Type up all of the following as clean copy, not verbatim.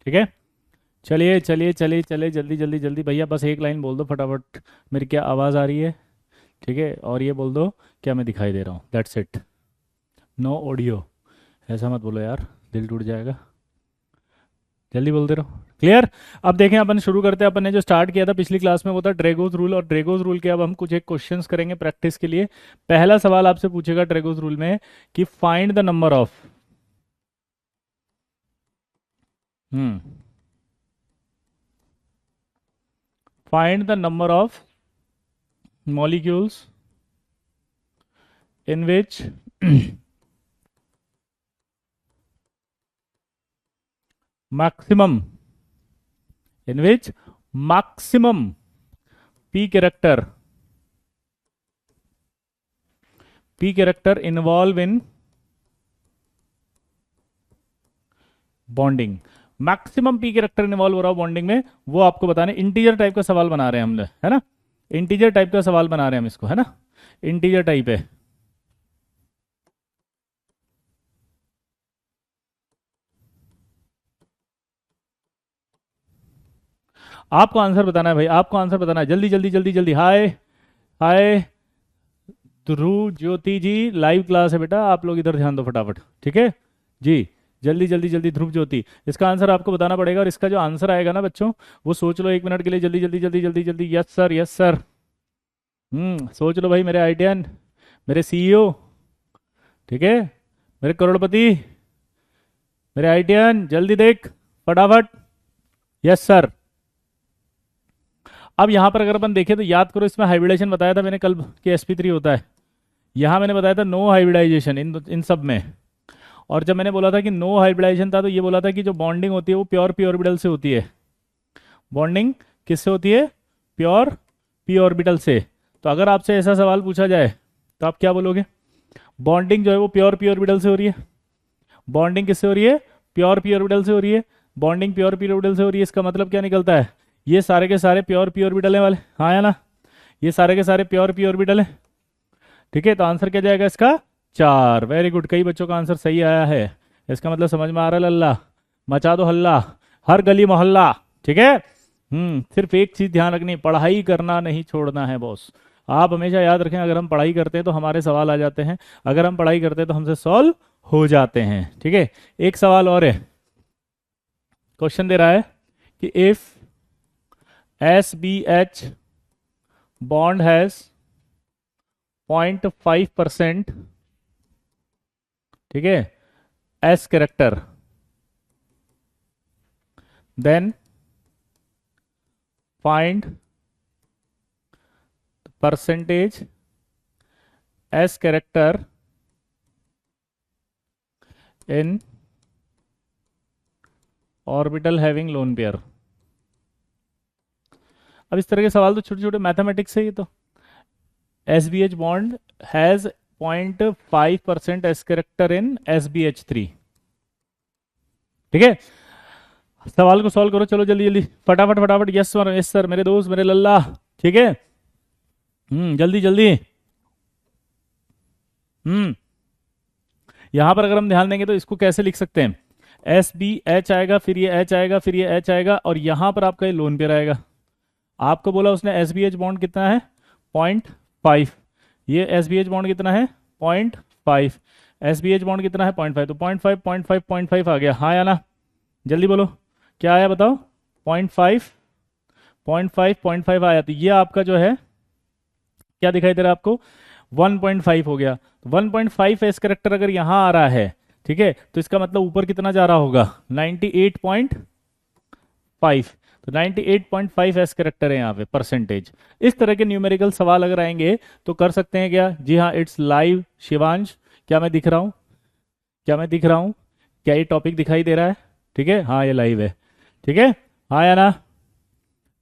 ठीक है, चलिए चलिए चलिए चलिए, जल्दी जल्दी जल्दी भैया, बस एक लाइन बोल दो फटाफट, मेरी क्या आवाज़ आ रही है? ठीक है, और ये बोल दो क्या मैं दिखाई दे रहा हूँ, दैट्स इट। नो ऑडियो, ऐसा मत बोलो यार, दिल टूट जाएगा। जल्दी बोलते रहो। क्लियर? अब देखें, अपन शुरू करते हैं। अपन ने जो स्टार्ट किया था पिछली क्लास में वो था ड्रैगोज रूल, और ड्रैगोज रूल के अब हम कुछ एक क्वेश्चंस करेंगे प्रैक्टिस के लिए। पहला सवाल आपसे पूछेगा ड्रैगोज रूल में कि find the number of, hmm, find the number of molecules in which maximum, in which maximum p character, p character involve in bonding. Maximum P character involve हो रहा हो बॉन्डिंग में, वो आपको बताने। इंटीजर टाइप का सवाल बना रहे हैं हम लोग, है ना? इंटीजर टाइप का सवाल बना रहे हैं हम इसको, है ना? इंटीजर टाइप है। आपको आंसर बताना है भाई, आपको आंसर बताना है, जल्दी जल्दी जल्दी जल्दी। हाय हाय ध्रुव ज्योति जी, लाइव क्लास है बेटा, आप लोग इधर ध्यान दो फटाफट, ठीक है जी? जल्दी जल्दी जल्दी ध्रुव ज्योति, इसका आंसर आपको बताना पड़ेगा, और इसका जो आंसर आएगा ना बच्चों, वो सोच लो 1 मिनट के लिए, जल्दी जल्दी जल्दी जल्दी जल्दी। Yes sir, yes sir. सोच लो भाई, मेरे आईटीएन, मेरे सीईओ, ठीक है, मेरे करोड़पति, मेरे आईटीएन, जल्दी देख फटाफट। Yes sir. अब यहां पर अगर अपन देखें तो याद करो, इसमें हाइब्रिडेशन बताया था मैंने कल कि sp3 होता है। यहाँ मैंने बताया था नो हाइब्रिडाइजेशन इन सब में। और जब मैंने बोला था कि नो हाइब्रिडाइजेशन था, तो ये बोला था कि जो बॉन्डिंग होती है वो प्योर पी ऑर्बिटल से होती है। बॉन्डिंग किससे होती है? प्योर पी ऑर्बिटल से। तो अगर आपसे ऐसा सवाल पूछा जाए तो आप क्या बोलोगे? बॉन्डिंग जो है वो प्योर पी ऑर्बिटल से हो रही है। बॉन्डिंग किससे हो रही है? प्योर पी ऑर्बिटल से हो रही है। बॉन्डिंग प्योर पी ऑर्बिटल से हो रही है, इसका मतलब क्या निकलता है? ये सारे के सारे प्योर पी ऑर्बिटल है वाले, हाँ या ना? ये सारे के सारे प्योर पी ऑर्बिटल है, ठीक है? तो आंसर क्या जाएगा इसका? 4। वेरी गुड, कई बच्चों का आंसर सही आया है। इसका मतलब समझ में आ रहा है लल्ला? मचा दो हल्ला, हर गली मोहल्ला, ठीक है? सिर्फ एक चीज ध्यान रखनी, पढ़ाई करना नहीं छोड़ना है बॉस। आप हमेशा याद रखें, अगर हम पढ़ाई करते हैं तो हमारे सवाल आ जाते हैं, अगर हम पढ़ाई करते हैं तो हमसे सॉल्व हो जाते हैं, ठीक है? एक सवाल और है। क्वेश्चन दे रहा है कि इफ SBH बॉन्ड हैज 0.5%, ठीक है, s character, then find percentage s character in orbital having lone pair. अब इस तरह के सवाल तो छोटे छोटे मैथमेटिक्स है ये तो। SBH bond has 0.5% S character in SBH3, ठीक है? सवाल को सॉल्व करो, चलो जल्दी जल्दी फटाफट फटाफट। यस सर, यस सर, मेरे दोस्त, मेरे लल्ला, ठीक है? जल्दी जल्दी। हम्म यहां पर अगर हम ध्यान देंगे तो इसको कैसे लिख सकते हैं? SBH आएगा, फिर ये H आएगा, फिर ये H आएगा, और यहां पर आपका ये लोन पेयर आएगा। आपको बोला उसने SBH बॉन्ड कितना है? 0.5। ये SBH बॉन्ड कितना है? 0.5। SBH बॉन्ड कितना है? 0.5। तो 0.5 0.5 0.5 आ गया, हाँ या ना? जल्दी बोलो, क्या आया बताओ? 0.5 0.5 0.5 आया। तो ये आपका जो है क्या दिखाई दे रहा है आपको? 1.5 हो गया। तो 1.5 एस करेक्टर अगर यहां आ रहा है, ठीक है, तो इसका मतलब ऊपर कितना जा रहा होगा? 98.5। तो 98.5 एस करेक्टर है यहाँ पे परसेंटेज। इस तरह के न्यूमेरिकल सवाल अगर आएंगे तो कर सकते हैं क्या? जी हाँ, इट्स लाइव। शिवांश, क्या मैं दिख रहा हूँ? क्या मैं दिख रहा हूँ? क्या ये टॉपिक दिखाई दे रहा है? ठीक है, हाँ ये लाइव है, ठीक है, हाँ या ना?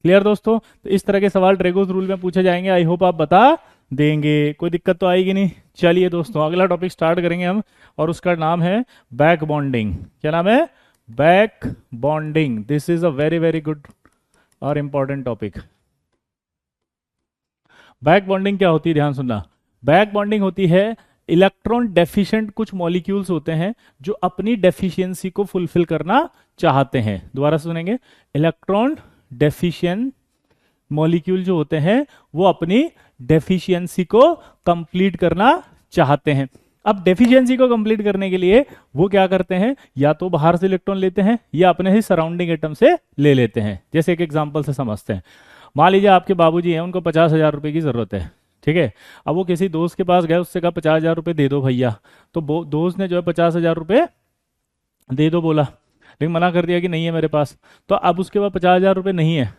क्लियर दोस्तों? तो इस तरह के सवाल ड्रैगोस रूल में पूछे जाएंगे, आई होप आप बता देंगे, कोई दिक्कत तो आएगी नहीं। चलिए दोस्तों, अगला टॉपिक स्टार्ट करेंगे हम, और उसका नाम है बैक बॉन्डिंग। क्या नाम है? Back bonding. This is a very very good और इंपॉर्टेंट टॉपिक। बैक बॉन्डिंग क्या होती है, ध्यान सुनना। बैक बॉन्डिंग होती है इलेक्ट्रॉन डेफिशिएंट कुछ मॉलिक्यूल्स होते हैं जो अपनी डेफिशिएंसी को फुलफिल करना चाहते हैं। दोबारा सुनेंगे, इलेक्ट्रॉन डेफिशिएंट मॉलिक्यूल जो होते हैं वो अपनी डेफिशिएंसी को कंप्लीट करना चाहते हैं। अब डेफिशिएंसी को कंप्लीट करने के लिए वो क्या करते हैं, या तो बाहर से इलेक्ट्रॉन लेते हैं या अपने ही सराउंडिंग एटम से ले लेते हैं। जैसे एक एग्जांपल से समझते हैं, मान लीजिए आपके बाबूजी हैं, उनको 50,000 रुपए की जरूरत है, ठीक है। अब वो किसी दोस्त के पास गए, उससे कहा 50,000 रुपये दे दो भैया, तो दोस्त ने जो है 50,000 रुपये दे दो बोला, लेकिन मना कर दिया कि नहीं है मेरे पास। तो अब उसके बाद 50,000 रुपये नहीं है,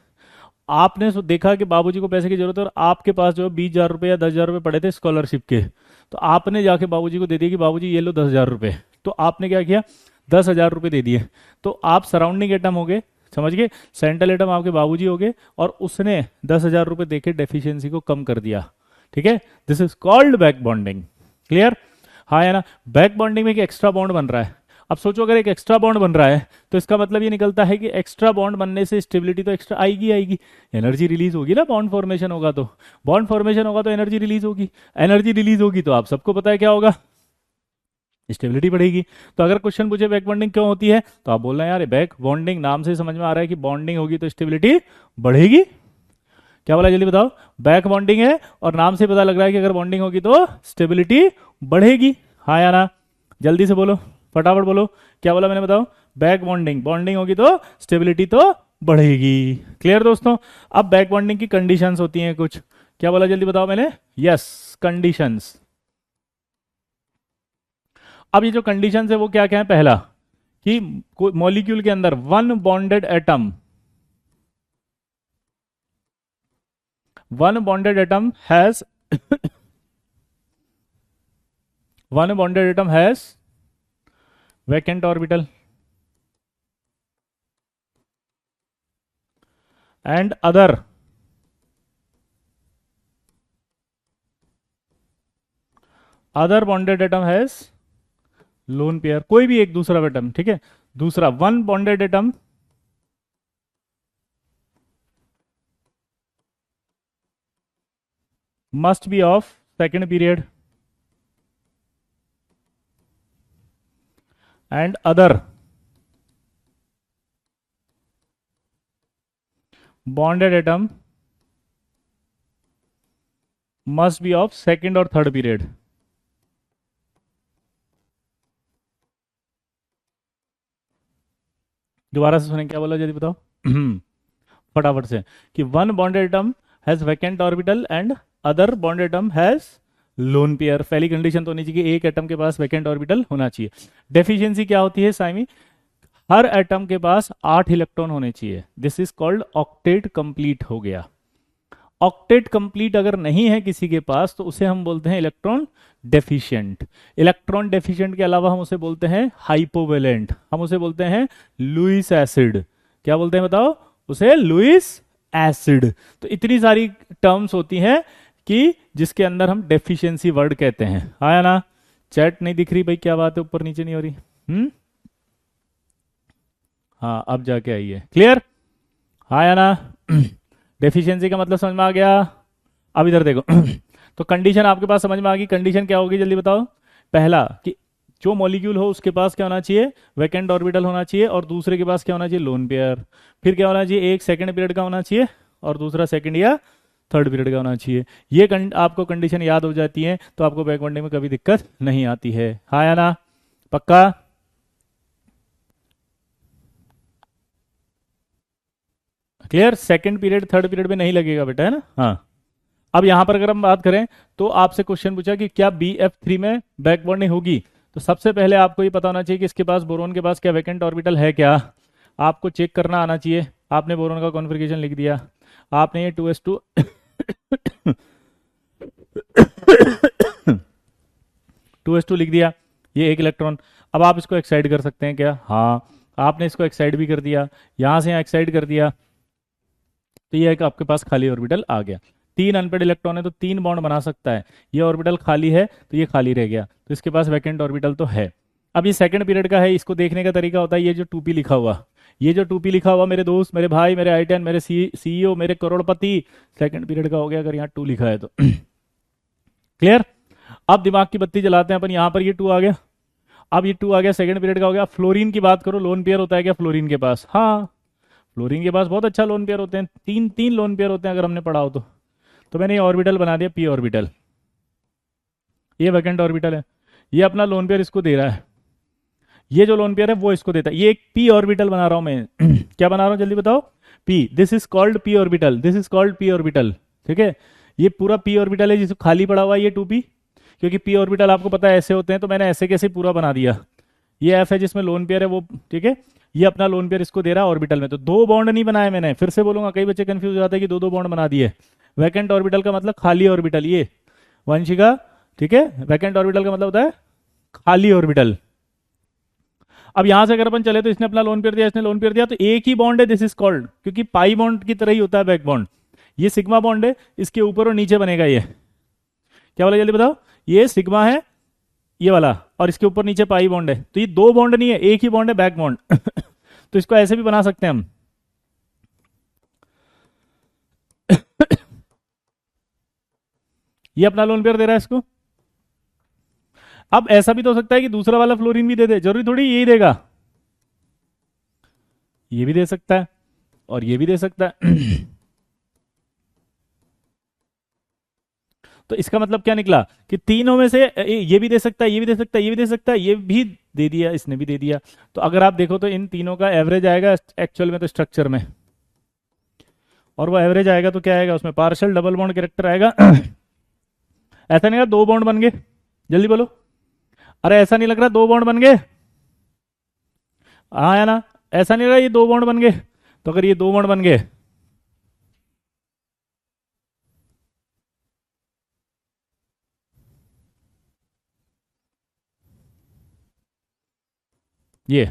आपने देखा कि बाबूजी को पैसे की जरूरत है और आपके पास जो है 20,000 रुपये या 10,000 रुपये पड़े थे स्कॉलरशिप के, तो आपने जाके बाबूजी को दे दिया कि बाबूजी ये लो 10,000 रुपये। तो आपने क्या किया, 10,000 रुपये दे दिए। तो आप सराउंडिंग एटम हो गए, समझ गए, सेंट्रल एटम आपके बाबूजी हो गए, और उसने 10,000 रुपये देके डेफिशिएंसी को कम कर दिया, ठीक है। This is called back bonding. Clear, हाँ या ना। बैक बॉन्डिंग में एक एक्स्ट्रा बॉन्ड बन रहा है। अब सोचो अगर एक एक्स्ट्रा बॉन्ड बन रहा है तो इसका मतलब ये निकलता है कि एक्स्ट्रा बॉन्ड बनने से स्टेबिलिटी तो एक्स्ट्रा आएगी आएगी, एनर्जी रिलीज होगी ना, बॉन्ड फॉर्मेशन होगा तो, बॉन्ड फॉर्मेशन होगा तो एनर्जी रिलीज होगी, एनर्जी रिलीज होगी तो आप सबको पता है क्या होगा, स्टेबिलिटी बढ़ेगी। तो अगर क्वेश्चन पूछे बैक बॉन्डिंग क्यों होती है, तो आप बोल रहे हैं यार बैक बॉन्डिंग नाम से समझ में आ रहा है कि बॉन्डिंग होगी तो स्टेबिलिटी बढ़ेगी। क्या बोला जल्दी बताओ, बैक बॉन्डिंग है और नाम से पता लग रहा है कि अगर बॉन्डिंग होगी तो स्टेबिलिटी बढ़ेगी, हाँ या ना। जल्दी से बोलो, फटाफट बोलो, क्या बोला मैंने, बताओ। बैक बॉन्डिंग, बॉन्डिंग होगी तो स्टेबिलिटी तो बढ़ेगी। क्लियर दोस्तों। अब बैक बॉन्डिंग की कंडीशंस होती हैं कुछ, क्या बोला जल्दी बताओ मैंने, यस कंडीशंस। अब ये जो कंडीशंस है वो क्या क्या है, पहला कि मॉलिक्यूल के अंदर one bonded atom has one bonded atom has vacant orbital and other bonded atom has lone pair। कोई भी एक दूसरा एटम, ठीक है, दूसरा one bonded atom must be of second period and other bonded atom must be of second और third period. दोबारा से सुने, क्या बोला जल्दी बताओ फटाफट से, कि one bonded atom has vacant orbital and other bonded atom has lone pair. पहली कंडीशन तो होनी चाहिए कि एक एटम के पास वैकेंट ऑर्बिटल होना चाहिए। डेफिशिएंसी क्या होती है साइमी, हर एटम के पास 8 इलेक्ट्रॉन होने चाहिए। This is called octet complete हो गया। ऑक्टेट कंप्लीट अगर नहीं है किसी के पास तो उसे हम बोलते हैं इलेक्ट्रॉन डेफिशिएंट। इलेक्ट्रॉन डेफिशिएंट के अलावा हम उसे बोलते हैं हाइपोवेलेंट, हम उसे बोलते हैं लुईस एसिड। क्या बोलते हैं बताओ, उसे लुईस एसिड। तो इतनी सारी टर्म्स होती हैं कि जिसके अंदर हम डेफिशिएंसी वर्ड कहते हैं, आया ना। चैट नहीं दिख रही भाई, क्या बात है, ऊपर नीचे नहीं हो रही। हाँ अब जाके आई है, क्लियर, आया ना। डेफिशिएंसी का मतलब समझ में आ गया। अब इधर देखो तो कंडीशन आपके पास समझ में आ गई। कंडीशन क्या होगी जल्दी बताओ, पहला कि जो मॉलिक्यूल हो उसके पास क्या होना चाहिए, वैकेंट ऑर्बिटल होना चाहिए, और दूसरे के पास क्या होना चाहिए, लोन पेयर। फिर क्या होना चाहिए, एक सेकंड पीरियड का होना चाहिए और दूसरा सेकंड या थर्ड पीरियड का होना चाहिए। ये आपको कंडीशन याद हो जाती है तो आपको बैक बॉन्डिंग में कभी दिक्कत नहीं आती है, हाँ या ना, पक्का। Clear, second period third period में नहीं लगेगा बेटा, है ना। हाँ अब यहां पर अगर हम बात करें तो आपसे क्वेश्चन पूछा कि क्या BF3 में बैक बॉन्डिंग होगी, तो सबसे पहले आपको ये पता होना चाहिए कि इसके पास, बोरोन के पास क्या वैकेंट ऑर्बिटल है क्या। आपको चेक करना आना चाहिए। आपने बोरोन का कॉन्फ़िगरेशन लिख दिया, आपने ये 2s2 2s2 लिख दिया, ये एक इलेक्ट्रॉन। अब आप इसको एक्साइड कर सकते हैं क्या, हाँ आपने इसको एक्साइड भी कर दिया, यहां से यहां एक्साइड कर दिया, तो ये है कि आपके पास खाली ऑर्बिटल आ गया। 3 अनपेड इलेक्ट्रॉन है तो 3 बॉन्ड बना सकता है। ये ऑर्बिटल खाली है तो ये खाली रह गया, तो इसके पास वैकेंट ऑर्बिटल तो है। अब ये सेकंड पीरियड का है, इसको देखने का तरीका होता है ये जो 2p लिखा हुआ, ये जो 2p लिखा हुआ, मेरे दोस्त, मेरे भाई, मेरे I10, मेरे CEO, मेरे करोड़पति, सेकंड पीरियड का हो गया अगर यहाँ 2 लिखा है तो क्लियर। अब दिमाग की बत्ती जलाते हैं अपन, यहां पर ये 2 आ गया, अब ये 2 आ गया, सेकंड पीरियड का हो गया। फ्लोरीन की बात करो, लोन पेयर होता है क्या फ्लोरीन के पास? हाँ, फ्लोरीन के पास बहुत अच्छा लोन पेयर होते हैं, तीन तीन लोन पेयर होते हैं अगर हमने पढ़ा हो तो मैंने ये ऑर्बिटल बना दिया पी ऑर्बिटल, ये वैकेंट ऑर्बिटल है, ये अपना लोन पेयर इसको दे रहा है, ये जो लोन पेयर है वो इसको देता है, ये एक पी ऑर्बिटल बना रहा हूं मैं क्या बना रहा हूं जल्दी बताओ? P, this is called P orbital, this is called P orbital, ठीक है। ये पूरा पी ऑर्बिटल है जिसको खाली पड़ा हुआ है ये 2p, क्योंकि पी ऑर्बिटल आपको पता है ऐसे होते हैं, तो मैंने ऐसे कैसे पूरा बना दिया। ये एफ है जिसमें लोन पेयर है वो, ठीक है, ये अपना लोन पेयर इसको दे रहा है ऑर्बिटल में, तो 2 बॉन्ड नहीं बनाए मैंने, फिर से बोलूंगा कई बच्चे कंफ्यूज हो जाते हैं कि 2 बॉन्ड बना दिए। वैकेंट ऑर्बिटल का मतलब खाली ऑर्बिटल, ये वंशिका, ठीक है, वैकेंट ऑर्बिटल का मतलब होता है खाली ऑर्बिटल। अब यहां से अगर अपन चले तो इसने अपना लोन पेयर दिया, इसने लोन पेयर दिया, तो एक ही बॉन्ड है, दिस इज कॉल्ड, क्योंकि पाई बॉन्ड की तरह ही होता है बैक बॉन्ड, ये सिग्मा बॉन्ड है, इसके ऊपर और नीचे बनेगा ये, क्या बोला जल्दी बताओ? ये सिग्मा है ये वाला, और इसके ऊपर नीचे पाई बॉन्ड है, तो ये 2 बॉन्ड नहीं है, एक ही बॉन्ड है बैक बॉन्ड तो इसको ऐसे भी बना सकते हैं हम ये अपना लोन पेयर दे रहा है इसको। अब ऐसा भी तो हो सकता है कि दूसरा वाला फ्लोरीन भी दे दे, जरूरी थोड़ी यही देगा, ये भी दे सकता है और ये भी दे सकता है तो इसका मतलब क्या निकला कि तीनों में से ये भी दे सकता है, ये भी दे सकता है, ये भी दे सकता है, ये भी दे दिया, इसने भी दे दिया। तो अगर आप देखो तो इन तीनों का एवरेज आएगा एक्चुअल में तो स्ट्रक्चर में, और वो एवरेज आएगा तो क्या आएगा उसमें? पार्शियल डबल बॉन्ड कैरेक्टर आएगा ऐसा नहीं लगा 2 बॉन्ड बन गए, जल्दी बोलो, अरे ऐसा नहीं लग रहा 2 बॉन्ड बन गए? हाँ या ना? ऐसा नहीं लग रहा ये 2 बॉन्ड बन गए? तो अगर ये 2 बॉन्ड बन गए ये,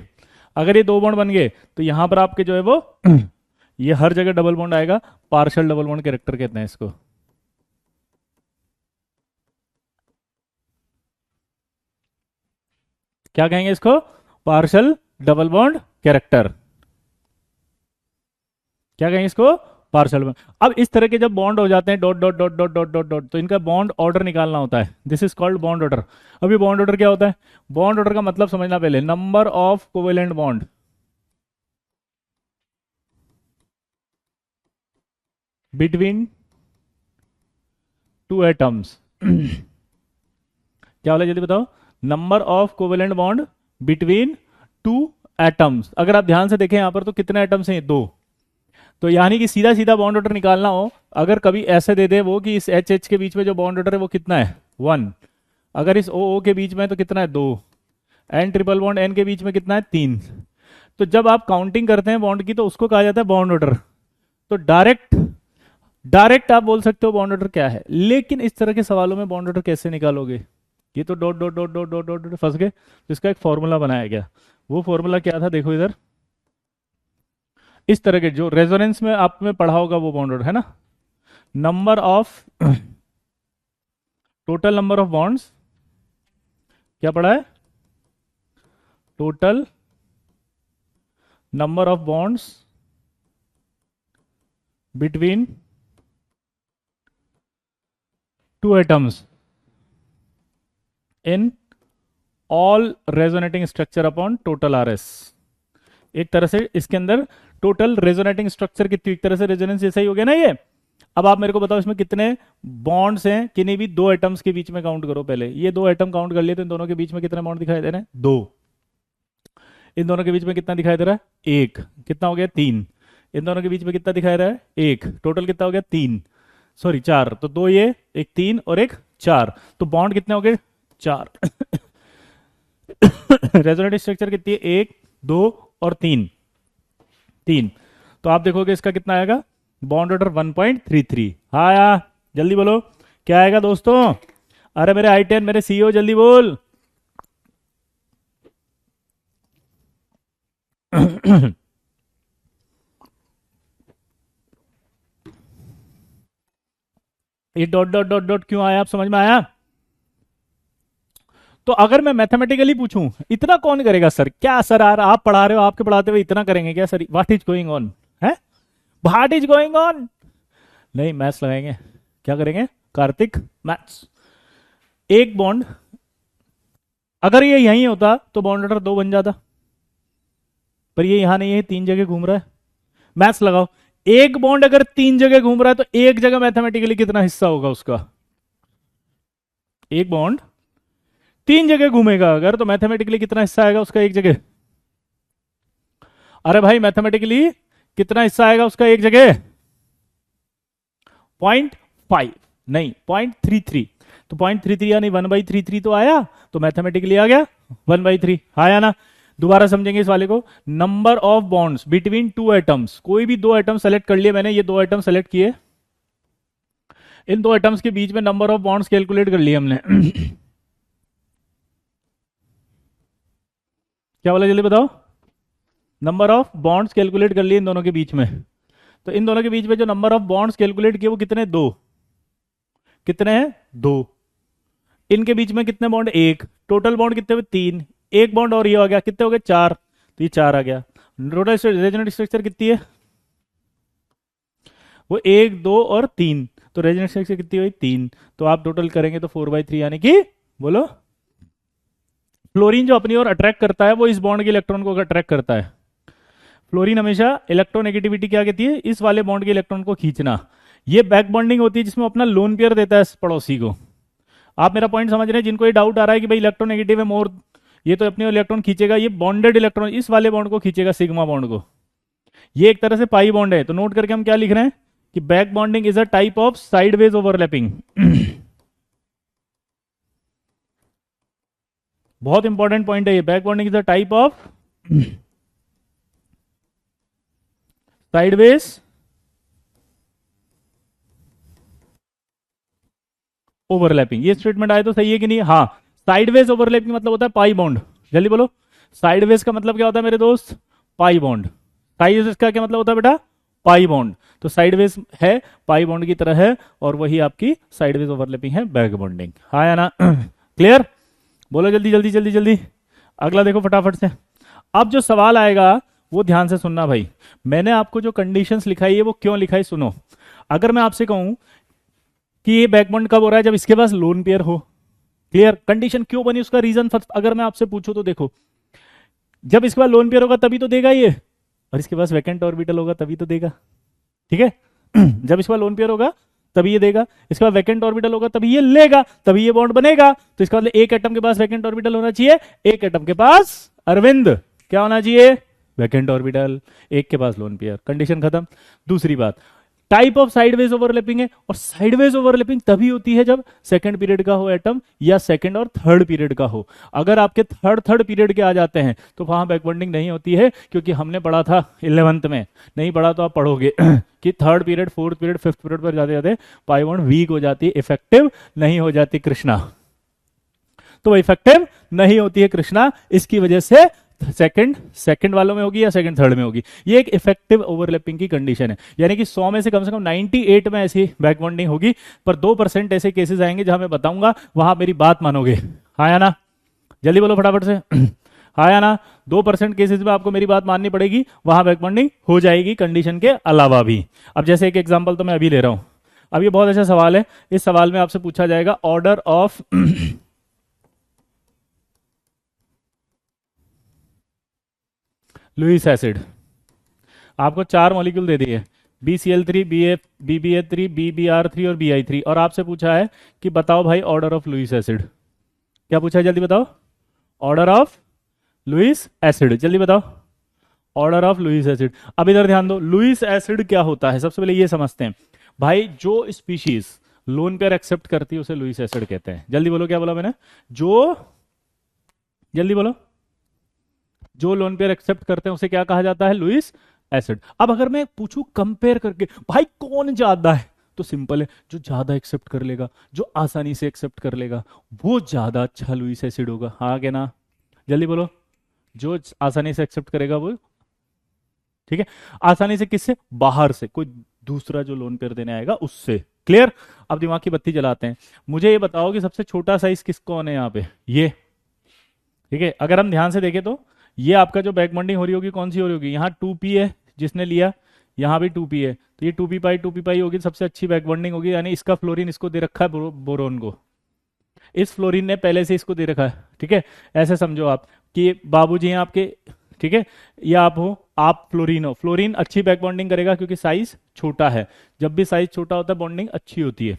अगर ये 2 बॉन्ड बन गए तो यहां पर आपके जो है वो ये हर जगह डबल बॉन्ड आएगा, पार्शियल डबल बॉन्ड कैरेक्टर कहते हैं इसको। क्या कहेंगे इसको? पार्शियल डबल बॉन्ड कैरेक्टर, क्या कहेंगे इसको? Partial bond. अब इस तरह के जब बॉन्ड हो जाते हैं dot dot dot dot dot dot dot, तो इनका बॉन्ड ऑर्डर निकालना होता है, this is called bond order. अभी बॉन्ड ऑर्डर क्या होता है? बॉन्ड ऑर्डर का मतलब समझना पहले, number of covalent bond between 2 atoms क्या बोला जल्दी बताओ? Number of covalent bond between 2 atoms. अगर आप ध्यान से देखें यहां पर तो कितने एटम्स हैं? 2। तो यानी कि सीधा सीधा बॉन्ड ऑर्डर निकालना हो, अगर कभी ऐसे दे दे वो कि इस एच एच के बीच में जो बॉन्ड ऑर्डर है वो कितना है? 1। अगर इस ओ ओ के बीच में तो कितना है? 2। एन ट्रिपल बॉन्ड एन के बीच में कितना है? 3। तो जब आप काउंटिंग करते हैं बॉन्ड की तो उसको कहा जाता है बॉन्ड ऑर्डर। तो डायरेक्ट डायरेक्ट आप बोल सकते हो बॉन्ड ऑर्डर क्या है, लेकिन इस तरह के सवालों में बॉन्ड ऑर्डर कैसे निकालोगे? ये तो dot dot dot dot dot dot फंस गए, तो इसका एक फॉर्मूला बनाया गया। वो फॉर्मूला क्या था देखो इधर, इस तरह के जो रेजोनेंस में आप में पढ़ा होगा वो बॉन्ड ऑर्डर है ना, number of total number of bonds, क्या पढ़ा है? Total number of bonds between 2 atoms in all resonating structure upon total R S. एक तरह से इसके अंदर टोटल रेजोनेटिंग स्ट्रक्चर कितनी, एक तरह से रेजोनेंस जैसा ही हो गया ना ये। अब आप मेरे को बताओ इसमें कितने बॉन्ड्स हैं, किन्हीं भी 2 एटम्स के बीच में काउंट करो पहले, ये 2 एटम काउंट कर लिए तो इन दोनों के बीच में कितने बॉन्ड दिखाई दे रहे हैं? 2। इन दोनों के बीच में कितना दिखाई दे रहा है? 1। कितना हो गया? 3। इन दोनों के बीच में कितना दिखाई रहा है? 1। टोटल कितना हो गया? 3, सॉरी 4। तो 2 ये, एक 3 और एक 4, तो बॉन्ड कितने हो गए? 4 रेजोनेटिव स्ट्रक्चर कितनी है? 1, 2 और 3। 3। तो आप देखोगे इसका कितना आएगा? Bond order 1.33। हाँ यार जल्दी बोलो क्या आएगा दोस्तों? अरे मेरे I10 मेरे सीईओ जल्दी बोल ये डॉट डॉट डॉट डॉट क्यों आया? आप समझ में आया? तो अगर मैं मैथमेटिकली पूछूं इतना कौन करेगा सर? क्या सर यार आप पढ़ा रहे हो, आपके पढ़ाते हुए इतना करेंगे क्या sir? What is going on है? What is going on? नहीं मैथ्स लगाएंगे, क्या करेंगे कार्तिक? मैथ्स। एक बॉन्ड, अगर ये यहीं होता तो बॉन्ड ऑर्डर 2 बन जाता, पर ये यहां नहीं है, 3 जगह घूम रहा है। मैथ्स लगाओ, एक बॉन्ड अगर 3 जगह घूम रहा है तो एक जगह मैथमेटिकली कितना हिस्सा होगा उसका? एक बॉन्ड 3 जगह घूमेगा अगर, तो मैथमेटिकली कितना हिस्सा आएगा उसका एक जगह? अरे भाई मैथमेटिकली कितना हिस्सा आएगा उसका एक जगह? 0.5 नहीं 0.33, तो 0.33 यानी 1/33 तो आया, तो मैथमेटिकली आ गया 1/3, आया ना? दोबारा समझेंगे इस वाले को। Number of bonds between two atoms, कोई भी दो एटम सेलेक्ट कर लिए मैंने, ये दो एटम सेलेक्ट किए, इन दो एटम्स के बीच में नंबर ऑफ बॉन्ड्स कैलकुलेट कर लिए हमने। क्या बोला जल्दी बताओ? नंबर ऑफ बॉन्ड्स कैलकुलेट कर लिए इन दोनों के बीच में, तो इन दोनों के बीच में जो नंबर ऑफ बॉन्ड्स कैलकुलेट किए वो कितने? 2। कितने हैं? 2। इनके बीच में कितने बॉन्ड? 1। टोटल बॉन्ड कितने हुए? 3। एक बॉन्ड और ये हो गया, कितने हो गए? 4, तो ये 4 आ गया। टोटल रेजोनेंट स्ट्रक्चर कितनी है? वो 1 2 और 3, तो रेजोनेंट स्ट्रक्चर कितनी हुई? 3। तो आप टोटल करेंगे तो 4/3, यानी कि बोलो, फ्लोरीन जो अपनी ओर अट्रैक्ट करता है वो इस बॉन्ड के इलेक्ट्रॉन को अट्रैक्ट करता है। फ्लोरीन हमेशा इलेक्ट्रोनेगेटिविटी क्या कहती है? इस वाले बॉन्ड के इलेक्ट्रॉन को खींचना। ये बैक बॉन्डिंग होती है जिसमें अपना लोन पेयर देता है पड़ोसी को। आप मेरा पॉइंट समझ रहे हैं? जिनको ये डाउट आ रहा है कि भाई इलेक्ट्रोनेगेटिव है मोर, ये तो अपने इलेक्ट्रॉन खींचेगा, ये बॉन्डेड इलेक्ट्रॉन इस वाले बॉन्ड को खींचेगा, सिग्मा बॉन्ड को। ये एक तरह से पाई बॉन्ड है, तो नोट करके हम क्या लिख रहे हैं कि back bonding is a type of sideways overlapping. बहुत इंपॉर्टेंट पॉइंट है ये, back bonding is a type of sideways overlapping. ये स्टेटमेंट आए तो सही है कि नहीं? हाँ, साइडवेज ओवरलैपिंग मतलब होता है पाई बॉन्ड। जल्दी बोलो, साइडवेज का मतलब क्या होता है मेरे दोस्त? Pi bond. साइडवेज का क्या मतलब होता है बेटा? Pi bond. तो साइडवेज है, पाई बॉन्ड की तरह है, और वही आपकी साइडवेज ओवरलैपिंग है बैक बॉन्डिंग। हाँ या ना? क्लियर? बोलो जल्दी जल्दी जल्दी जल्दी, अगला देखो फटाफट से। अब जो सवाल आएगा वो ध्यान से सुनना भाई। मैंने आपको जो कंडीशंस लिखाई है वो क्यों लिखाई, सुनो। अगर मैं आपसे कहूं कि ये बैकबॉन्ड कब हो रहा है? जब इसके पास लोन पेयर हो। क्लियर? कंडीशन क्यों बनी, उसका रीजन फर्स्ट अगर मैं आपसे पूछूं तो देखो, जब इसके पास लोन पेयर होगा तभी तो देगा ये, और इसके पास वैकेंट ऑर्बिटल होगा तभी तो देगा। ठीक है? जब इसके पास लोन पेयर होगा तभी ये देगा, इसके बाद वैकेंट ऑर्बिटल होगा तभी ये लेगा, तभी ये बॉन्ड बनेगा। तो इसका मतलब एक एटम के पास वैकेंट ऑर्बिटल होना चाहिए, एक एटम के पास अरविंद क्या होना चाहिए? वैकेंट ऑर्बिटल, एक के पास लोन पेयर। कंडीशन खत्म। दूसरी बात, टाइप ऑफ साइडवेज ओवरलैपिंग है, और साइडवेज ओवरलैपिंग तभी होती है जब सेकंड पीरियड का हो एटम, या सेकंड और थर्ड पीरियड का हो। अगर आपके थर्ड पीरियड के आ जाते हैं तो वहां बैकबॉन्डिंग नहीं होती है, क्योंकि हमने पढ़ा था 11th में, नहीं पढ़ा तो आप पढ़ोगे कि third period, fourth period, fifth period पर जाते जाते पाई बॉन्ड वीक हो जाती है, इफेक्टिव नहीं हो जाती कृष्णा। तो इफेक्टिव नहीं होती है कृष्णा, इसकी वजह से सेकंड वालों में होगी या सेकंड थर्ड में होगी। ये एक इफेक्टिव ओवरलैपिंग की कंडीशन है, यानी कि 100 में से कम 98 में ऐसी बैकबॉन्डिंग होगी, पर 2% ऐसे केसेस आएंगे जहां मैं बताऊंगा, वहां मेरी बात मानोगे। हाँ या ना? जल्दी बोलो फटाफट से। हाँ या ना? 2% केसेस में आपको मेरी बात माननी पड़ेगी, वहां बैकबॉन्डिंग हो जाएगी कंडीशन के अलावा भी। अब जैसे एक एग्जाम्पल तो मैं अभी ले रहा हूं। अब ये बहुत अच्छा सवाल है, इस सवाल में आपसे पूछा जाएगा ऑर्डर ऑफ लुईस एसिड। आपको 4 मॉलिक्यूल दे दिए, BCl3, BbA3, BbR3 और Bi3, और आपसे पूछा है कि बताओ भाई ऑर्डर ऑफ लुईस एसिड। क्या पूछा है जल्दी बताओ? ऑर्डर ऑफ लुईस एसिड, जल्दी बताओ ऑर्डर ऑफ लुईस एसिड। अब इधर ध्यान दो, लुईस एसिड क्या होता है सबसे पहले ये समझते हैं भाई। जो स्पीशीज लोन पेयर एक्सेप्ट करती है उसे लुईस एसिड कहते हैं। जल्दी बोलो, क्या बोला मैंने? जल्दी बोलो, जो लोन पेयर एक्सेप्ट करते हैं उसे क्या कहा जाता है? Lewis acid. अब अगर मैं पूछूं कंपेयर करके भाई कौन ज्यादा है, तो सिंपल है, जो ज्यादा एक्सेप्ट कर लेगा, जो आसानी से एक्सेप्ट कर लेगा, वो ज्यादा अच्छा लुईस एसिड होगा। हाँ क्या ना? जल्दी बोलो, जो आसानी से एक्सेप्ट करेगा वो। ठीक है? आसानी से किससे? बाहर से, कोई दूसरा जो लोन पेयर देने आएगा उससे। क्लियर? अब दिमाग की बत्ती जलाते हैं, मुझे ये बताओ कि सबसे छोटा साइज किस कौन है यहाँ पे? ये। ठीक है? अगर हम ध्यान से देखें तो ये आपका जो बैकबॉन्डिंग हो रही होगी कौन सी हो रही होगी? यहाँ 2p है जिसने लिया, यहाँ भी 2p है, तो ये 2p पाई होगी, सबसे अच्छी बैकबॉन्डिंग होगी, यानी इसका फ्लोरीन इसको दे रखा है बोरोन को। इस फ्लोरीन ने पहले से इसको दे रखा है, ठीक है। ऐसे समझो आप कि बाबूजी हैं आपके, ठीक है, या आप हो, आप फ्लोरीन हो। फ्लोरीन अच्छी बैक बॉन्डिंग करेगा क्योंकि साइज छोटा है। जब भी साइज छोटा होता है बॉन्डिंग अच्छी होती है,